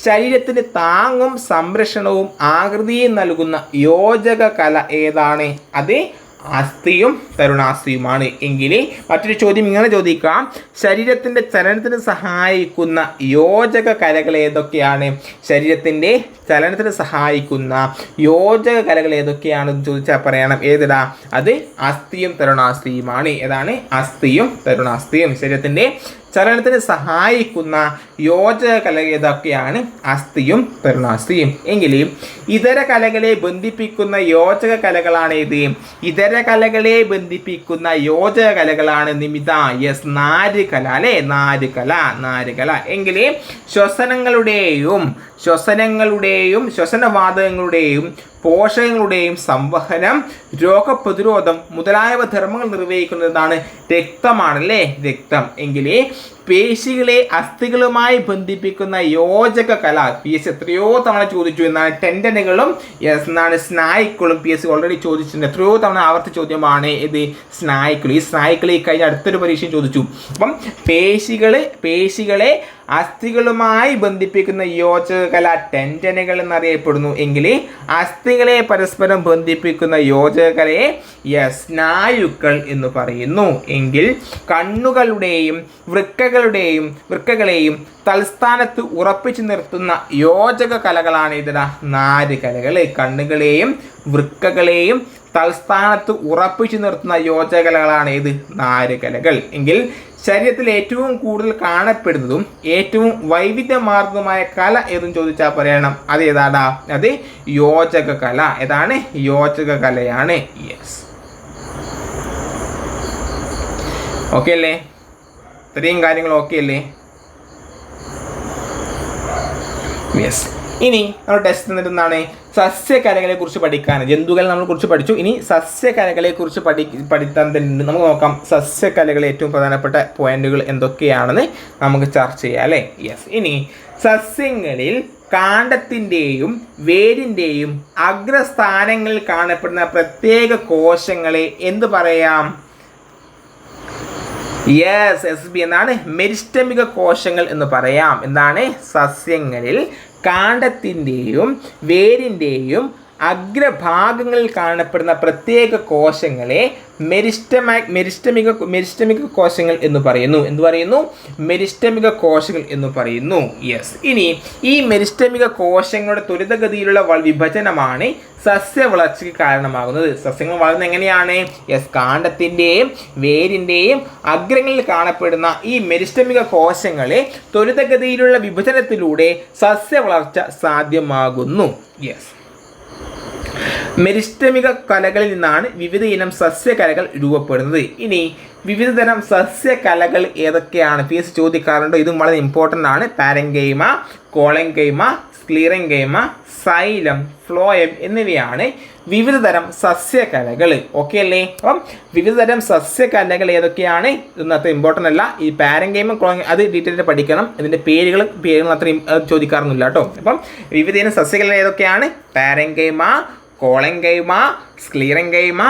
ശരീരത്തിന് താങ്ങും സംരക്ഷണവും ആകൃതിയും നൽകുന്ന യോജക കല ഏതാണ്? അത് അസ്ഥിയും തരുണാസ്ഥിയുമാണ്. എങ്കിൽ മറ്റൊരു ചോദ്യം ഇങ്ങനെ ചോദിക്കാം, ശരീരത്തിൻ്റെ ചലനത്തിന് സഹായിക്കുന്ന യോജക കലകൾ ഏതൊക്കെയാണ്? ശരീരത്തിൻ്റെ ചലനത്തിന് സഹായിക്കുന്ന യോജക കലകൾ ഏതൊക്കെയാണെന്ന് ചോദിച്ചാൽ പറയണം, ഏതിടാ? അത് അസ്ഥിയും തരുണാസ്ഥിയുമാണ്. ഏതാണ്? അസ്ഥിയും തരുണാസ്ഥിയും. ശരീരത്തിൻ്റെ ചലനത്തിന് സഹായിക്കുന്ന യോജക കല ഏതൊക്കെയാണ്? അസ്ഥിയും തരുണാസ്ഥിയും. എങ്കിൽ ഇതര കലകളെ ബന്ധിപ്പിക്കുന്ന യോജക കലകളാണ് ഏത്? ഇതര കലകളെ ബന്ധിപ്പിക്കുന്ന യോജക കലകളാണ് നിമിത. യെസ്, നാരുകല അല്ലേ? നാരുകല. എങ്കിൽ ശ്വസനവാതകങ്ങളുടെയും പോഷകങ്ങളുടെയും സംവഹനം, രോഗപ്രതിരോധം മുതലായവ ധർമ്മങ്ങൾ നിർവഹിക്കുന്നതാണ് രക്തമാണല്ലേ? രക്തം. എങ്കിൽ പേശികളെ അസ്ഥികളുമായി ബന്ധിപ്പിക്കുന്ന യോജക കല PS എത്രയോ തവണ ചോദിച്ചു എന്നാണ്. ടെൻഡനുകളും എന്നാണ് സ്നായുക്കളും PS ഓൾറെഡി ചോദിച്ചിട്ടുണ്ട്. എത്രയോ തവണ ആവർത്തി ചോദ്യമാണ് ഇത് സ്നായുക്കൾ. ഈ സ്നായുക്കൾ ഈ കഴിഞ്ഞ അടുത്തൊരു പരീക്ഷയും ചോദിച്ചു. അപ്പം പേശികളെ അസ്ഥികളുമായി ബന്ധിപ്പിക്കുന്ന യോജക കല ടെൻഡനുകൾ എന്നറിയപ്പെടുന്നു. എങ്കിൽ അസ്ഥികളെ പരസ്പരം ബന്ധിപ്പിക്കുന്ന യോജക കലയെ സ്നായുക്കൾ എന്ന് പറയുന്നു. എങ്കിൽ കണ്ണുകളുടെയും വൃക്കകളെയും തൽസ്ഥാനത്ത് ഉറപ്പിച്ചു നിർത്തുന്ന യോജക കലകളാണ് ഇതിടാ നാരുകലകൾ. കണ്ണുകളെയും വൃക്കകളെയും തൽസ്ഥാനത്ത് ഉറപ്പിച്ചു നിർത്തുന്ന യോജക കലകളാണ് ഇത് നാരുകലകൾ. എങ്കിൽ ശരീരത്തിൽ ഏറ്റവും കൂടുതൽ കാണപ്പെടുന്നതും ഏറ്റവും വൈവിധ്യമാർന്നതുമായ കല ഏതെന്ന് ചോദിച്ചാൽ പറയണം, അത് ഏതാടാ? അത് യോജക കല. ഏതാണ്? യോജക കലയാണ്. യെസ്. ഓക്കെ അല്ലേ? ഇത്രയും കാര്യങ്ങൾ ഓക്കെ അല്ലേ? യെസ്. ഇനി നമ്മൾ ടെസ്റ്റ് എന്നിട്ട് എന്താണ്, സസ്യകലകളെ കുറിച്ച് പഠിക്കാൻ. ജന്തുക്കളെ നമ്മൾ കുറിച്ച് പഠിച്ചു. ഇനി സസ്യകലകളെ കുറിച്ച് പഠിക്കാൻ തന്നെ നമുക്ക് നോക്കാം. സസ്യകലകളെ ഏറ്റവും പ്രധാനപ്പെട്ട പോയിന്റുകൾ എന്തൊക്കെയാണെന്ന് നമുക്ക് ചർച്ച ചെയ്യാം അല്ലേ? യെസ്. ഇനി സസ്യങ്ങളിൽ കാണ്ഡത്തിൻ്റെയും വേരിൻ്റെയും അഗ്രസ്ഥാനങ്ങളിൽ കാണപ്പെടുന്ന പ്രത്യേക കോശങ്ങളെ എന്ത് പറയാം? യെസ്, SB എന്നാണ് മെരിസ്റ്റമിക കോശങ്ങൾ എന്ന് പറയാം. എന്താണ്? സസ്യങ്ങളിൽ കാണ്ഡത്തിൻ്റെയും വേരിൻ്റെയും അഗ്രഭാഗങ്ങളിൽ കാണപ്പെടുന്ന പ്രത്യേക കോശങ്ങളെ മെരിസ്റ്റമിക കോശങ്ങൾ എന്ന് പറയുന്നു. എന്ത് പറയുന്നു? മെരിസ്റ്റമിക കോശങ്ങൾ എന്ന് പറയുന്നു. യെസ്. ഇനി ഈ മെരിസ്റ്റമിക കോശങ്ങളുടെ ത്വരിതഗതിയിലുള്ള വിഭജനമാണ് സസ്യവളർച്ചയ്ക്ക് കാരണമാകുന്നത്. സസ്യങ്ങൾ വളർന്നത് എങ്ങനെയാണ്? യെസ്, കാണ്ഡത്തിൻ്റെയും വേരിൻ്റെയും അഗ്രങ്ങളിൽ കാണപ്പെടുന്ന ഈ മെരിസ്റ്റമിക കോശങ്ങളെ ത്വരിതഗതിയിലുള്ള വിഭജനത്തിലൂടെ സസ്യവളർച്ച സാധ്യമാകുന്നു. യെസ്. മെരിസ്റ്റമിക കലകളിൽ നിന്നാണ് വിവിധ ഇനം സസ്യകലകൾ രൂപപ്പെടുന്നത്. ഇനി വിവിധ തരം സസ്യകലകൾ ഏതൊക്കെയാണ്? PS ചോദിക്കാറുണ്ട്. ഇതും വളരെ ഇമ്പോർട്ടൻ്റ് ആണ്. Parenchyma, collenchyma, sclerenchyma, xylem, phloem എന്നിവയാണ് വിവിധ തരം സസ്യകലകൾ. ഓക്കെ അല്ലേ? അപ്പം വിവിധ തരം സസ്യകലകൾ ഏതൊക്കെയാണ് ഇന്നത്തെ ഇമ്പോർട്ടൻ്റ് അല്ല. ഈ പാരങ്കൈമ, കോളങ്കൈമ അത് ഡീറ്റെയിൽ പഠിക്കണം. ഇതിൻ്റെ പേരുകൾ അത്രയും ചോദിക്കാറൊന്നുമില്ല കേട്ടോ. അപ്പം വിവിധ ഇനം സസ്യകലകൾ ഏതൊക്കെയാണ്? Parenchyma, collenchyma, sclerenchyma,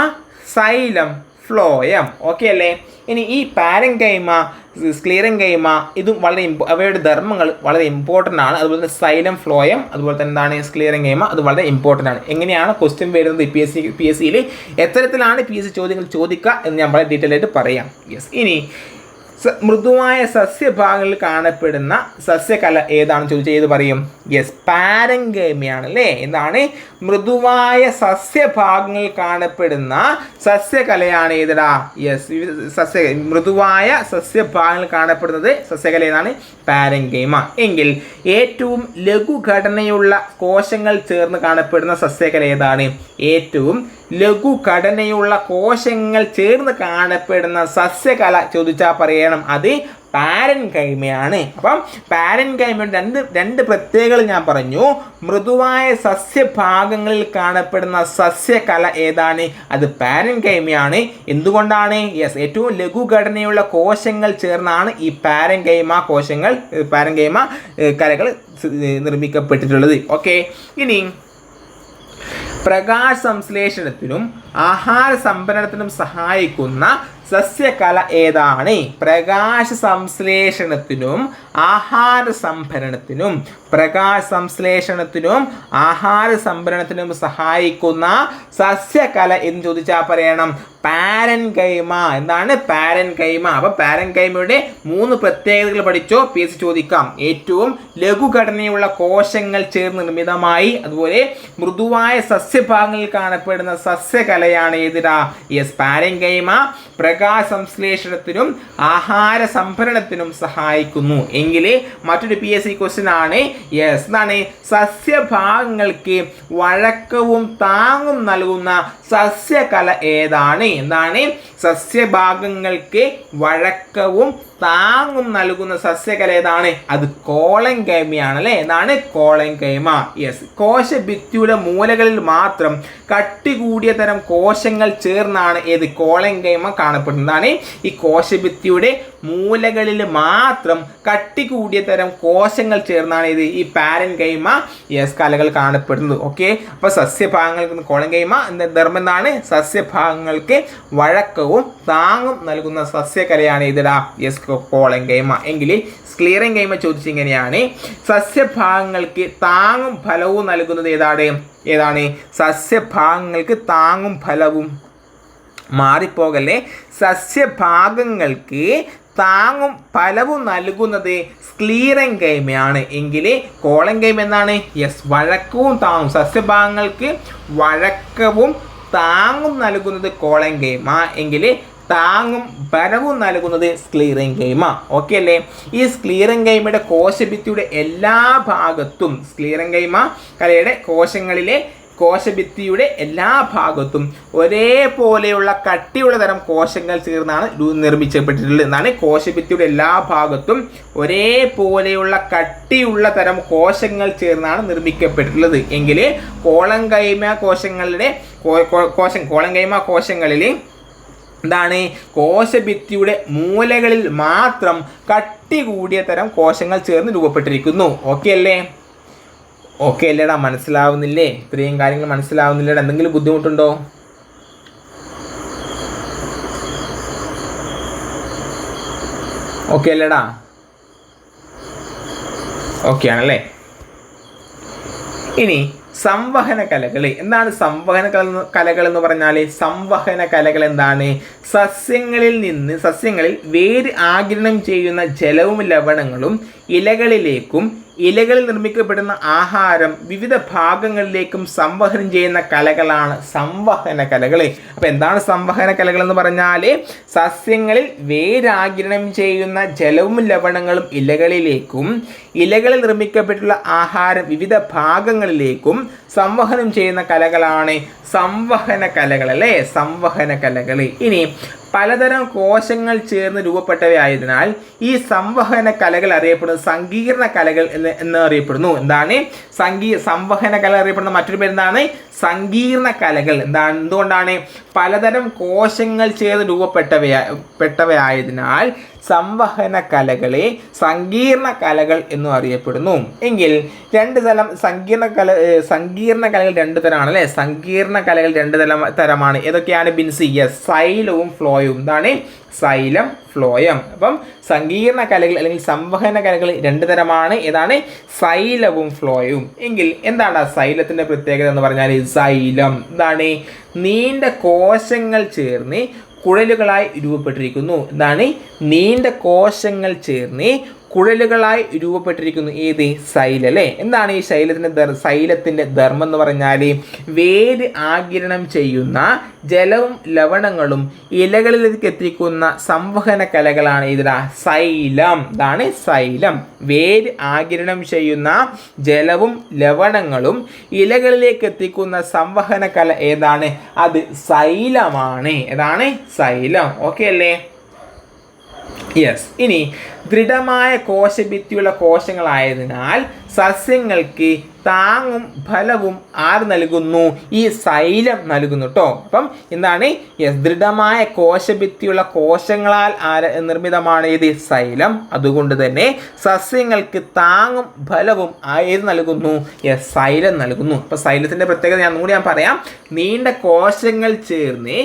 xylem, phloem. Okay അല്ലേ? ഇനി ഈ പാരങ്കൈമ, സ്ക്ലീറങ്കൈമ ഇതും വളരെ അവയുടെ ധർമ്മങ്ങൾ വളരെ ഇമ്പോർട്ടൻ്റ് ആണ്. അതുപോലെ തന്നെ സൈലം, ഫ്ലോയം, അതുപോലെ തന്നെ എന്താണ് സ്ക്ലീറങ്കൈമ, അത് വളരെ ഇമ്പോർട്ടൻ്റ് ആണ്. എങ്ങനെയാണ് ക്വസ്റ്റ്യൻ വരുന്നത് PSCയിൽ എത്തരത്തിലാണ് PS ചോദ്യങ്ങൾ ചോദിക്കുക എന്ന് ഞാൻ വളരെ ഡീറ്റെയിൽ ആയിട്ട് പറയാം. യെസ്. ഇനി മൃദുവായ സസ്യഭാഗങ്ങളിൽ കാണപ്പെടുന്ന സസ്യകല ഏതാണെന്ന് ചോദിച്ചാൽ ഏത് പറയും? യെസ്, പാരങ്കൈമയാണ് അല്ലേ? എന്താണ്? മൃദുവായ സസ്യഭാഗങ്ങളിൽ കാണപ്പെടുന്ന സസ്യകലയാണ് ഏതിടാ? യെസ്, മൃദുവായ സസ്യഭാഗങ്ങളിൽ കാണപ്പെടുന്നത് സസ്യകല ഏതാണ്? പാരങ്കൈമ. എങ്കിൽ ഏറ്റവും ലഘുഘടനയുള്ള കോശങ്ങൾ ചേർന്ന് കാണപ്പെടുന്ന സസ്യകല ഏതാണ്? ഏറ്റവും ലഘുഘടനയുള്ള കോശങ്ങൾ ചേർന്ന് കാണപ്പെടുന്ന സസ്യകല ചോദിച്ചാൽ പറയണം അത് പാരൻകൈമയാണ്. അപ്പം പാരൻകൈമയുടെ രണ്ട് പ്രത്യേകതകൾ ഞാൻ പറഞ്ഞു. മൃദുവായ സസ്യഭാഗങ്ങളിൽ കാണപ്പെടുന്ന സസ്യകല ഏതാണ്? അത് പാരൻകൈമയാണ്. എന്തുകൊണ്ടാണ്? യെസ്, ഏറ്റവും ലഘുഘടനയുള്ള കോശങ്ങൾ ചേർന്നാണ് ഈ പാരൻകൈമ കലകൾ നിർമ്മിക്കപ്പെട്ടിട്ടുള്ളത്. ഓക്കെ. ഇനി പ്രകാശ സംശ്ലേഷണത്തിനും ആഹാര സംഭരണത്തിനും സഹായിക്കുന്ന സസ്യകല ഏതാണ്? പ്രകാശ സംശ്ലേഷണത്തിനും ആഹാര സംഭരണത്തിനും സഹായിക്കുന്ന സസ്യകല എന്ന് ചോദിച്ചാൽ പറയണം പാരൻകൈമ. എന്താണ്? പാരൻകൈമ. അപ്പം പാരൻകൈമയുടെ 3 പ്രത്യേകതകൾ പഠിച്ചോ? PS ചോദിക്കാം. ഏറ്റവും ലഘുഘടനയുള്ള കോശങ്ങൾ ചേർന്ന് നിർമ്മിതമായി, അതുപോലെ മൃദുവായ സസ്യഭാഗങ്ങളിൽ കാണപ്പെടുന്ന സസ്യകലയാണ് ഏതിടാ? Yes, parenchyma. പ്രകാശ സംശ്ലേഷണത്തിനും ആഹാര സംഭരണത്തിനും സഹായിക്കുന്നു. എങ്കിൽ മറ്റൊരു PSC ക്വസ്റ്റ്യൻ ആണ്. യെസ്, എന്താണ്? സസ്യഭാഗങ്ങൾക്ക് വഴക്കവും താങ്ങും നൽകുന്ന സസ്യകല ഏതാണ്? എന്താണ്? സസ്യഭാഗങ്ങൾക്ക് വഴക്കവും താങ്ങും നൽകുന്ന സസ്യകല ഏതാണ്? അത് കോളങ്കൈമയാണ് അല്ലേ? എന്താണ്? കോളങ്കൈമ. യെസ്. കോശഭിത്തിയുടെ മൂലകളിൽ മാത്രം കട്ടി കൂടിയ തരം കോശങ്ങൾ ചേർന്നാണ് ഏത്? കോളങ്കൈമ കാണപ്പെടുന്നതാണ്. ഈ കോശഭിത്തിയുടെ മൂലകളിൽ മാത്രം കട്ടി കൂടിയ തരം കോശങ്ങൾ ചേർന്നാണ് ഇത് ഈ പാരൻകൈമ കലകൾ കാണപ്പെടുന്നത്. ഓക്കെ. അപ്പോൾ സസ്യഭാഗങ്ങൾക്ക് കോളങ്കൈമ എന്ന ധർമ്മം എന്താണ്? സസ്യഭാഗങ്ങൾക്ക് വഴക്കവും താങ്ങും നൽകുന്ന സസ്യകലയാണ് ഇതിടാ? കോളങ്കൈമ. എങ്കിൽ സ്ക്ലീറങ്കൈമ ചോദിച്ചിങ്ങനെയാണ്. സസ്യഭാഗങ്ങൾക്ക് താങ്ങും ഫലവും നൽകുന്നത് ഏതാണ്? സസ്യഭാഗങ്ങൾക്ക് താങ്ങും ഫലവും മാറിപ്പോകല്ലേ. സസ്യഭാഗങ്ങൾക്ക് താങ്ങും ഫലവും നൽകുന്നത് സ്ക്ലീറങ്കൈമയാണ്. എങ്കിൽ കോളങ്കൈമ എന്താണ്? യെസ്, വഴക്കവും താങ്ങും. സസ്യഭാഗങ്ങൾക്ക് വഴക്കവും താങ്ങും നൽകുന്നത് കോളങ്കൈമ. എങ്കിൽ താങ്ങും ബലവും നൽകുന്നത് സ്ക്ലീറങ്കൈമ. ഓക്കെ അല്ലേ? ഈ സ്ക്ലീറങ്കൈമയുടെ കോശഭിത്തിയുടെ എല്ലാ ഭാഗത്തും, സ്ക്ലീറങ്കൈമ കലയുടെ കോശങ്ങളിലെ കോശഭിത്തിയുടെ എല്ലാ ഭാഗത്തും ഒരേപോലെയുള്ള കട്ടിയുള്ള തരം കോശങ്ങൾ ചേർന്നാണ് നിർമ്മിക്കപ്പെട്ടിട്ടുള്ളത് എന്നാണ്. കോശഭിത്തിയുടെ എല്ലാ ഭാഗത്തും ഒരേപോലെയുള്ള കട്ടിയുള്ള തരം കോശങ്ങൾ ചേർന്നാണ് നിർമ്മിക്കപ്പെട്ടിട്ടുള്ളത് എങ്കിൽ കോളങ്കൈമ കോശങ്ങളിൽ എന്താണ് കോശഭിത്തിയുടെ മൂലകളിൽ മാത്രം കട്ടി കൂടിയ തരം കോശങ്ങൾ ചേർന്ന് രൂപപ്പെട്ടിരിക്കുന്നു. ഓക്കെ അല്ലേ? ഓക്കെ അല്ലേടാ? മനസ്സിലാവുന്നില്ലേ? ഇത്രയും കാര്യങ്ങൾ മനസ്സിലാവുന്നില്ലേടാ? എന്തെങ്കിലും ബുദ്ധിമുട്ടുണ്ടോ? ഓക്കെ അല്ലേടാ? ഓക്കെ ആണല്ലേ? ഇനി സംവഹന കലകൾ എന്താണ്? സംവഹന കലകൾ എന്ന് പറഞ്ഞാൽ സംവഹന കലകൾ എന്താണ്? സസ്യങ്ങളിൽ വേര് ആഗിരണം ചെയ്യുന്ന ജലവും ലവണങ്ങളും ഇലകളിലേക്കും ഇലകളിൽ നിർമ്മിക്കപ്പെടുന്ന ആഹാരം വിവിധ ഭാഗങ്ങളിലേക്കും സംവഹനം ചെയ്യുന്ന കലകളാണ് സംവഹന കലകൾ. അപ്പോൾ എന്താണ് സംവഹന കലകൾ എന്ന് പറഞ്ഞാൽ സസ്യങ്ങളിൽ വേരാഗിരണം ചെയ്യുന്ന ജലവും ലവണങ്ങളും ഇലകളിലേക്കും ഇലകളിൽ നിർമ്മിക്കപ്പെട്ടുള്ള ആഹാരം വിവിധ ഭാഗങ്ങളിലേക്കും സംവഹനം ചെയ്യുന്ന കലകളാണ് സംവഹന കലകൾ അല്ലേ? സംവഹന കലകൾ. ഇനി പലതരം കോശങ്ങൾ ചേർന്ന് രൂപപ്പെട്ടവയായതിനാൽ ഈ സംവഹന കലകൾ അറിയപ്പെടുന്നത് സങ്കീർണ കലകൾ എന്ന് അറിയപ്പെടുന്നു. എന്താണ് സംവഹന കല അറിയപ്പെടുന്ന മറ്റൊരു പേര് എന്താണ്? സങ്കീർണ കലകൾ. എന്തുകൊണ്ടാണ്? പലതരം കോശങ്ങൾ ചേർന്ന് രൂപപ്പെട്ടവയായതിനാൽ സംവഹന കലകളെ സങ്കീർണ കലകൾ എന്നും അറിയപ്പെടുന്നു. എങ്കിൽ സങ്കീർണ കലകൾ രണ്ട് തരമാണ് അല്ലേ? സങ്കീർണ കലകൾ രണ്ട് തരമാണ്. ഏതൊക്കെയാണ് ബിൻസി? യെസ്, സൈലവും ഫ്ലോയും. എന്താണ്? Xylem, phloem. അപ്പം സങ്കീർണ കലകൾ അല്ലെങ്കിൽ സംവഹന കലകൾ രണ്ട് തരമാണ്. ഏതാണ്? സൈലവും ഫ്ലോയും. എങ്കിൽ എന്താണ് ആ സൈലത്തിൻ്റെ പ്രത്യേകത എന്ന് പറഞ്ഞാൽ? സൈലം എന്താണ്? നീണ്ട കോശങ്ങൾ ചേർന്ന് കുഴലുകളായി രൂപപ്പെട്ടിരിക്കുന്നു. എന്താണ്? നീണ്ട കോശങ്ങൾ ചേർന്ന് കുഴലുകളായി രൂപപ്പെട്ടിരിക്കുന്നു. ഏത്? സൈലം അല്ലേ? എന്താണ് ഈ സൈലത്തിൻ്റെ ധർമ്മം എന്ന് പറഞ്ഞാൽ വേര് ആഗിരണം ചെയ്യുന്ന ജലവും ലവണങ്ങളും ഇലകളിലേക്ക് എത്തിക്കുന്ന സംവഹന കലകളാണ് ഇതിലാ സൈലം. ഇതാണ് സൈലം. വേര് ആഗിരണം ചെയ്യുന്ന ജലവും ലവണങ്ങളും ഇലകളിലേക്ക് എത്തിക്കുന്ന സംവഹന കല ഏതാണ്? അത് സൈലമാണ്. ഏതാണ്? സൈലം. ഓക്കെ അല്ലേ? യെസ്. ഇനി ദൃഢമായ കോശഭിത്തിയുള്ള കോശങ്ങളായതിനാൽ സസ്യങ്ങൾക്ക് താങ്ങും ഫലവും ആര് നൽകുന്നു? ഈ സൈലം നൽകുന്നു കേട്ടോ. അപ്പം എന്താണ്? ദൃഢമായ കോശഭിത്തിയുള്ള കോശങ്ങളാൽ നിർമ്മിതമാണ് ഇത് സൈലം. അതുകൊണ്ട് തന്നെ സസ്യങ്ങൾക്ക് താങ്ങും ഫലവും ഏത് നൽകുന്നു? സൈലം നൽകുന്നു. അപ്പം സൈലത്തിൻ്റെ പ്രത്യേകത ഞാൻ പറയാം. നീണ്ട കോശങ്ങൾ ചേർന്ന്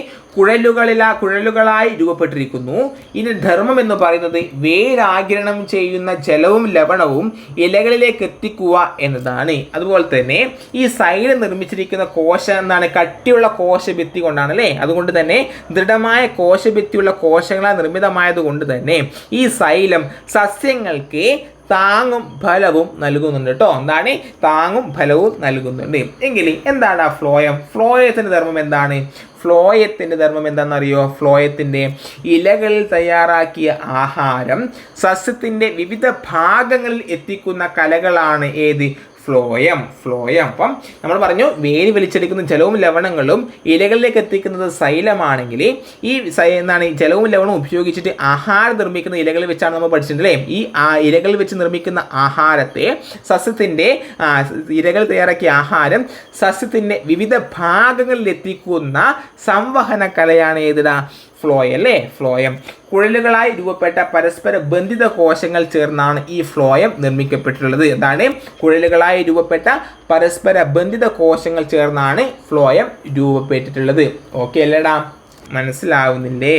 കുഴലുകളായി രൂപപ്പെട്ടിരിക്കുന്നു. ഇനി ധർമ്മം എന്ന് പറയുന്നത് വേരാഗിരണം ചെയ്യുന്ന ജലവും ലവണവും ഇലകളിലേക്ക് എത്തിക്കുക എന്നതാണ്. അതുപോലെ തന്നെ ഈ സൈലം നിർമ്മിച്ചിരിക്കുന്ന കോശം എന്താണ്? കട്ടിയുള്ള കോശഭിത്തി കൊണ്ടാണ് അല്ലേ? അതുകൊണ്ട് തന്നെ ദൃഢമായ കോശഭിത്തിയുള്ള കോശങ്ങളാൽ നിർമ്മിതമായത് കൊണ്ട് തന്നെ ഈ സൈലം സസ്യങ്ങൾക്ക് താങ്ങും ഫലവും നൽകുന്നുണ്ട് കേട്ടോ. എന്താണ്? താങ്ങും ഫലവും നൽകുന്നുണ്ട്. എങ്കിൽ എന്താണ് ആ ഫ്ലോയം? ഫ്ലോയത്തിൻ്റെ ധർമ്മം എന്താണ്? ഫ്ലോയത്തിൻ്റെ ധർമ്മം എന്താണെന്നറിയോ? ഫ്ലോയത്തിൻ്റെ ഇലകളിൽ തയ്യാറാക്കിയ ആഹാരം സസ്യത്തിൻ്റെ വിവിധ ഭാഗങ്ങളിൽ എത്തിക്കുന്ന കലകളാണ് ഏത്? ഫ്ലോയം. അപ്പം നമ്മൾ പറഞ്ഞു വേര് വലിച്ചെടുക്കുന്ന ജലവും ലവണങ്ങളും ഇലകളിലേക്ക് എത്തിക്കുന്നത് സൈലമാണെങ്കിൽ ഈ എന്താണ് ജലവും ലവണവും ഉപയോഗിച്ചിട്ട് ആഹാരം നിർമ്മിക്കുന്ന ഇലകളിൽ വെച്ചാണ് നമ്മൾ പഠിച്ചിട്ടുണ്ടല്ലേ? ഈ ഇലകളിൽ വെച്ച് നിർമ്മിക്കുന്ന ആഹാരത്തെ സസ്യത്തിൻ്റെ ഇലകൾ തയ്യാറാക്കിയ ആഹാരം സസ്യത്തിൻ്റെ വിവിധ ഭാഗങ്ങളിൽ എത്തിക്കുന്ന സംവഹന കലയാണ് ഏതിടാ? ഫ്ലോയം അല്ലേ? ഫ്ലോയം. കുഴലുകളായി രൂപപ്പെട്ട പരസ്പര ബന്ധിത കോശങ്ങൾ ചേർന്നാണ് ഈ ഫ്ലോയം നിർമ്മിക്കപ്പെട്ടിട്ടുള്ളത്. എന്താണ്? കുഴലുകളായി രൂപപ്പെട്ട പരസ്പര ബന്ധിത കോശങ്ങൾ ചേർന്നാണ് ഫ്ലോയം രൂപപ്പെട്ടിട്ടുള്ളത്. ഓക്കെ അല്ലേടാ? മനസ്സിലാവുന്നില്ലേ?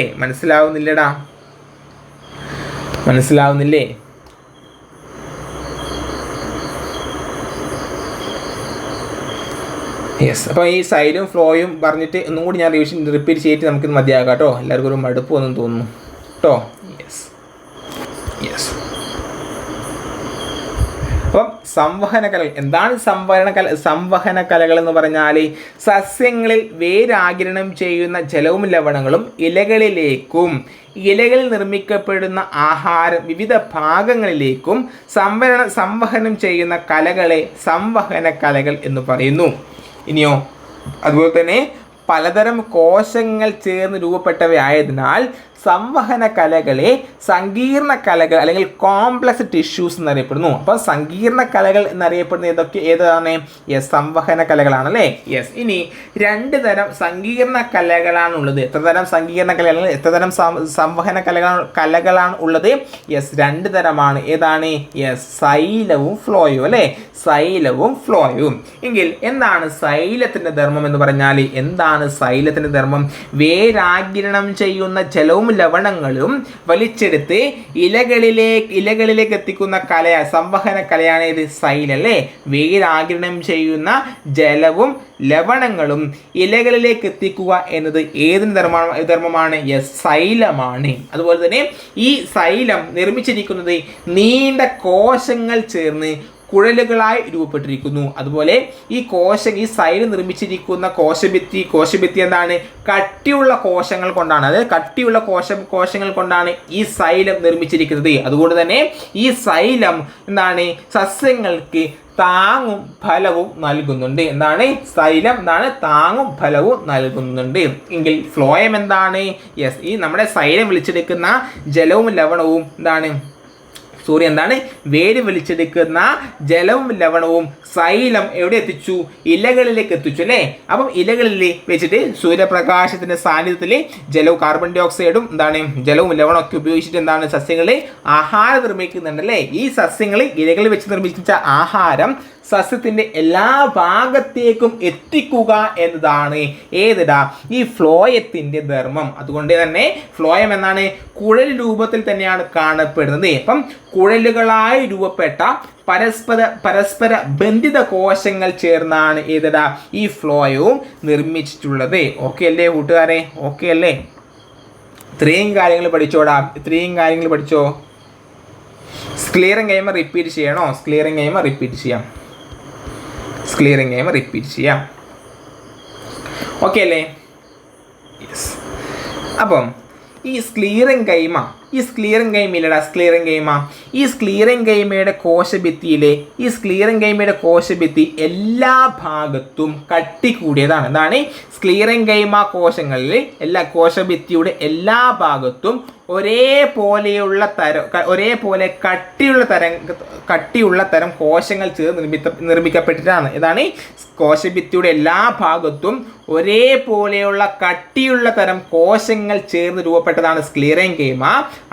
യെസ്. അപ്പോൾ ഈ സൈലും ഫ്ലോയും പറഞ്ഞിട്ട് ഒന്നും കൂടി ഞാൻ റിപ്പീറ്റ് ചെയ്തിട്ട് നമുക്ക് മതിയാകാം കേട്ടോ. എല്ലാവർക്കും ഒരു മടുപ്പ് ഒന്നും തോന്നുന്നു കേട്ടോ. യെസ്. അപ്പം സംവഹന കലകൾ എന്താണ്? സംവഹന കലകൾ എന്ന് പറഞ്ഞാൽ സസ്യങ്ങളിൽ വേരാഗിരണം ചെയ്യുന്ന ജലവും ലവണങ്ങളും ഇലകളിൽ നിർമ്മിക്കപ്പെടുന്ന ആഹാരം വിവിധ ഭാഗങ്ങളിലേക്കും സംവഹനം ചെയ്യുന്ന കലകളെ സംവഹന കലകൾ എന്ന് പറയുന്നു. ഇനിയോ അതുപോലെ തന്നെ പലതരം കോശങ്ങൾ ചേർന്ന് രൂപപ്പെട്ടവയായതിനാൽ സംവഹന കലകളെ സങ്കീർണ കലകൾ അല്ലെങ്കിൽ കോംപ്ലക്സ് ടിഷ്യൂസ് എന്നറിയപ്പെടുന്നു. അപ്പോൾ സങ്കീർണ കലകൾ എന്നറിയപ്പെടുന്ന ഏതാണ്? യെസ്, സംവഹന കലകളാണ് അല്ലേ. യെസ്. ഇനി 2 തരം സങ്കീർണ കലകളാണുള്ളത്. എത്ര തരം സങ്കീർണ കലകൾ, എത്ര തരം സംവഹന കലകളാണ് ഉള്ളത്? യെസ്, 2 തരമാണ്. ഏതാണ്? യെസ്, സൈലവും ഫ്ലോയും അല്ലേ. സൈലവും ഫ്ലോയും. എങ്കിൽ എന്താണ് സൈലത്തിന്റെ ധർമ്മം എന്ന് പറഞ്ഞാൽ? എന്താണ് സൈലത്തിന്റെ ധർമ്മം? വേരാഗിരണം ചെയ്യുന്ന ജലവും ലവണങ്ങളും വലിച്ചെടുത്ത് ഇലകളിലേക്ക് എത്തിക്കുന്ന കലയാണ്, സംവഹന കലയാണ് ഇത് സൈലം അല്ലേ. വേരാഗിരണം ചെയ്യുന്ന ജലവും ലവണങ്ങളും ഇലകളിലേക്ക് എത്തിക്കുക എന്നത് ഏതിന് ധർമ്മമാണ്? യെസ്, സൈലമാണ്. അതുപോലെ തന്നെ ഈ സൈലം നിർമ്മിച്ചിരിക്കുന്നത് നീണ്ട കോശങ്ങൾ ചേർന്ന് കുഴലുകളായി രൂപപ്പെട്ടിരിക്കുന്നു. അതുപോലെ ഈ സൈലം നിർമ്മിച്ചിരിക്കുന്ന കോശഭിത്തി എന്താണ്? കട്ടിയുള്ള കോശങ്ങൾ കൊണ്ടാണ്. അതായത് കട്ടിയുള്ള കോശങ്ങൾ കൊണ്ടാണ് ഈ സൈലം നിർമ്മിച്ചിരിക്കുന്നത്. അതുകൊണ്ട് തന്നെ ഈ സൈലം എന്താണ്? സസ്യങ്ങൾക്ക് താങ്ങും ഫലവും നൽകുന്നുണ്ട്. എന്താണ്? സൈലം എന്താണ്? താങ്ങും ഫലവും നൽകുന്നുണ്ട്. എങ്കിൽ ഫ്ലോയം എന്താണ്? യെസ്, ഈ നമ്മുടെ സൈലം വലിച്ചെടുക്കുന്ന ജലവും ലവണവും എന്താണ്? എന്താണ്? വേര് വലിച്ചെടുക്കുന്ന ജലവും ലവണവും സൈലം എവിടെ എത്തിച്ചു? ഇലകളിലേക്ക് എത്തിച്ചു അല്ലേ. അപ്പം ഇലകളിൽ വെച്ചിട്ട് സൂര്യപ്രകാശത്തിന്റെ സാന്നിധ്യത്തിൽ ജലവും കാർബൺ ഡൈ ഓക്സൈഡും എന്താണ്? ജലവും ലവണവും ഒക്കെ ഉപയോഗിച്ചിട്ട് എന്താണ്? സസ്യങ്ങൾ ആഹാരം നിർമ്മിക്കുന്നുണ്ട് അല്ലേ. ഈ സസ്യങ്ങൾ ഇലകളിൽ വെച്ച് നിർമ്മിച്ച ആഹാരം സസ്യത്തിന്റെ എല്ലാ ഭാഗത്തേക്കും എത്തിക്കുക എന്നതാണ് ഈ ഫ്ലോയത്തിന്റെ ധർമ്മം. അതുകൊണ്ട് തന്നെ ഫ്ലോയം എന്നാണ് കുഴൽ രൂപത്തിൽ തന്നെയാണ് കാണപ്പെടുന്നത്. അപ്പം കുഴലുകളായി രൂപപ്പെട്ട പരസ്പര ബന്ധിത കോശങ്ങൾ ചേർന്നാണ് ഈ ഫ്ലോയവും നിർമ്മിച്ചിട്ടുള്ളത്. ഓക്കെ അല്ലേ കൂട്ടുകാരെ? ഓക്കെ അല്ലേ? ഇത്രയും കാര്യങ്ങൾ പഠിച്ചോ. സ്ക്ലിയറിംഗ് ഗെയിം റിപ്പീറ്റ് ചെയ്യണോ? സ്ക്ലിയറിംഗ് ഗെയിം റിപ്പീറ്റ് ചെയ്യാം. ഓക്കെ അല്ലേ? യെസ്. അപ്പം ഈ സ്ക്ലിയറിംഗ് ഗെയിമയുടെ കോശഭിത്തി എല്ലാ ഭാഗത്തും കട്ടി കൂടിയതാണ്. എന്താണ്? സ്ക്ലിയറിംഗ് ഗെയിമ കോശങ്ങളിൽ കോശഭിത്തിയുടെ എല്ലാ ഭാഗത്തും ഒരേപോലെ കട്ടിയുള്ള തരം കോശങ്ങൾ ചേർന്ന് നിർമ്മിക്കപ്പെട്ടിട്ടാണ്. ഇതാണ് കോശഭിത്തിയുടെ എല്ലാ ഭാഗത്തും ഒരേപോലെയുള്ള കട്ടിയുള്ള തരം കോശങ്ങൾ ചേർന്ന് രൂപപ്പെട്ടതാണ് സ്ക്ലിയറിംഗ് ഗെയിമ.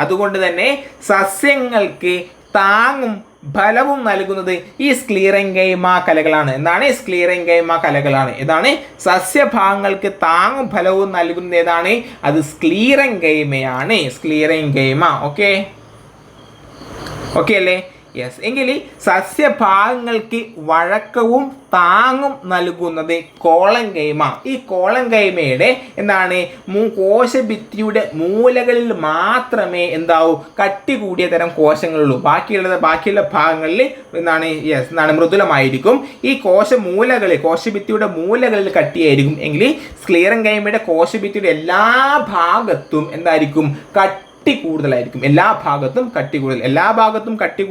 അതുകൊണ്ട് തന്നെ സസ്യങ്ങൾക്ക് താങ്ങും ഫലവും നൽകുന്നത് ഈ സ്ക്ലിയറിംഗ് ഗെയിമ കലകളാണ്. എന്താണ്? സ്ക്ലിയറിംഗ് ഗെയിമ കലകളാണ്. ഇതാണ് സസ്യഭാഗങ്ങൾക്ക് താങ്ങും ഫലവും നൽകുന്നത്. ഏതാണ്? അത് സ്ക്ലിയറിംഗ് ഗെയിമയാണ്. സ്ക്ലിയറിംഗ് ഗെയിമ. ഓക്കെ അല്ലേ? യെസ്. എങ്കിൽ സസ്യഭാഗങ്ങൾക്ക് വഴക്കവും താങ്ങും നൽകുന്നത് കോളം ഗെയിമ. ഈ കോളം ഗെയിമയുടെ എന്താണ്? കോശഭിത്തിയുടെ മൂലകളിൽ മാത്രമേ എന്താവൂ? കട്ടി കൂടിയ തരം കോശങ്ങളുള്ളൂ. ബാക്കിയുള്ള ഭാഗങ്ങളിൽ എന്താണ്? മൃദുലമായിരിക്കും. ഈ കോശഭിത്തിയുടെ മൂലകളിൽ കട്ടിയായിരിക്കും. എങ്കിൽ സ്ക്ലിയറിംഗ് ഗെയിമയുടെ കോശഭിത്തിയുടെ എല്ലാ ഭാഗത്തും എന്തായിരിക്കും? കട്ടി കൂടുതലായിരിക്കും. എല്ലാ ഭാഗത്തും കട്ടി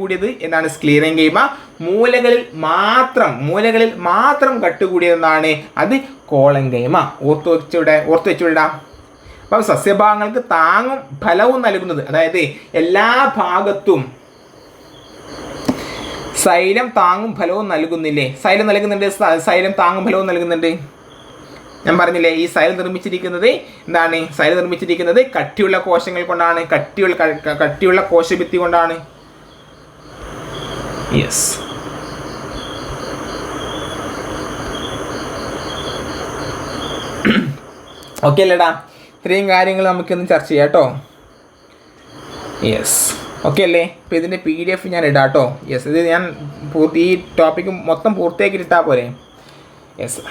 കൂടിയത് എന്താണ്? സ്ക്ലിയറിംഗ് ഗെയിമ. മൂലകളിൽ മാത്രം കട്ടി കൂടിയതെന്നാണ്? അത് കോളം ഗെയിമ. ഓർത്തു വെച്ചുവിടാം. അപ്പം സസ്യഭാഗങ്ങൾക്ക് താങ്ങും ഫലവും നൽകുന്നത്, അതായത് എല്ലാ ഭാഗത്തും സൈലം താങ്ങും ഫലവും നൽകുന്നില്ലേ? സൈലം താങ്ങും ഫലവും നൽകുന്നുണ്ട്. ഞാൻ പറഞ്ഞില്ലേ, ഈ സൈലം നിർമ്മിച്ചിരിക്കുന്നത് എന്താണ്? സൈലം നിർമ്മിച്ചിരിക്കുന്നത് കട്ടിയുള്ള കോശങ്ങൾ കൊണ്ടാണ്, കട്ടിയുള്ള കോശഭിത്തി കൊണ്ടാണ്. യെസ്. ഓക്കെ അല്ലേടാ? ഇത്രയും കാര്യങ്ങൾ നമുക്കൊന്ന് ചർച്ച ചെയ്യാം കേട്ടോ. യെസ്. ഓക്കെ അല്ലേ? അപ്പോൾ ഇതിൻ്റെ PDF ഞാൻ ഇടാം കേട്ടോ. യെസ്. ഇത് ഞാൻ ഈ ടോപ്പിക്ക് മൊത്തം പൂർത്തിയാക്കി ഇട്ടാൽ പോരെ? യെസ്.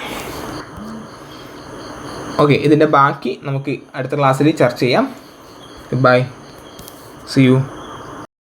ഓക്കെ, ഇതിൻ്റെ ബാക്കി നമുക്ക് അടുത്ത ക്ലാസ്സിൽ ചർച്ച ചെയ്യാം. Bye, see U.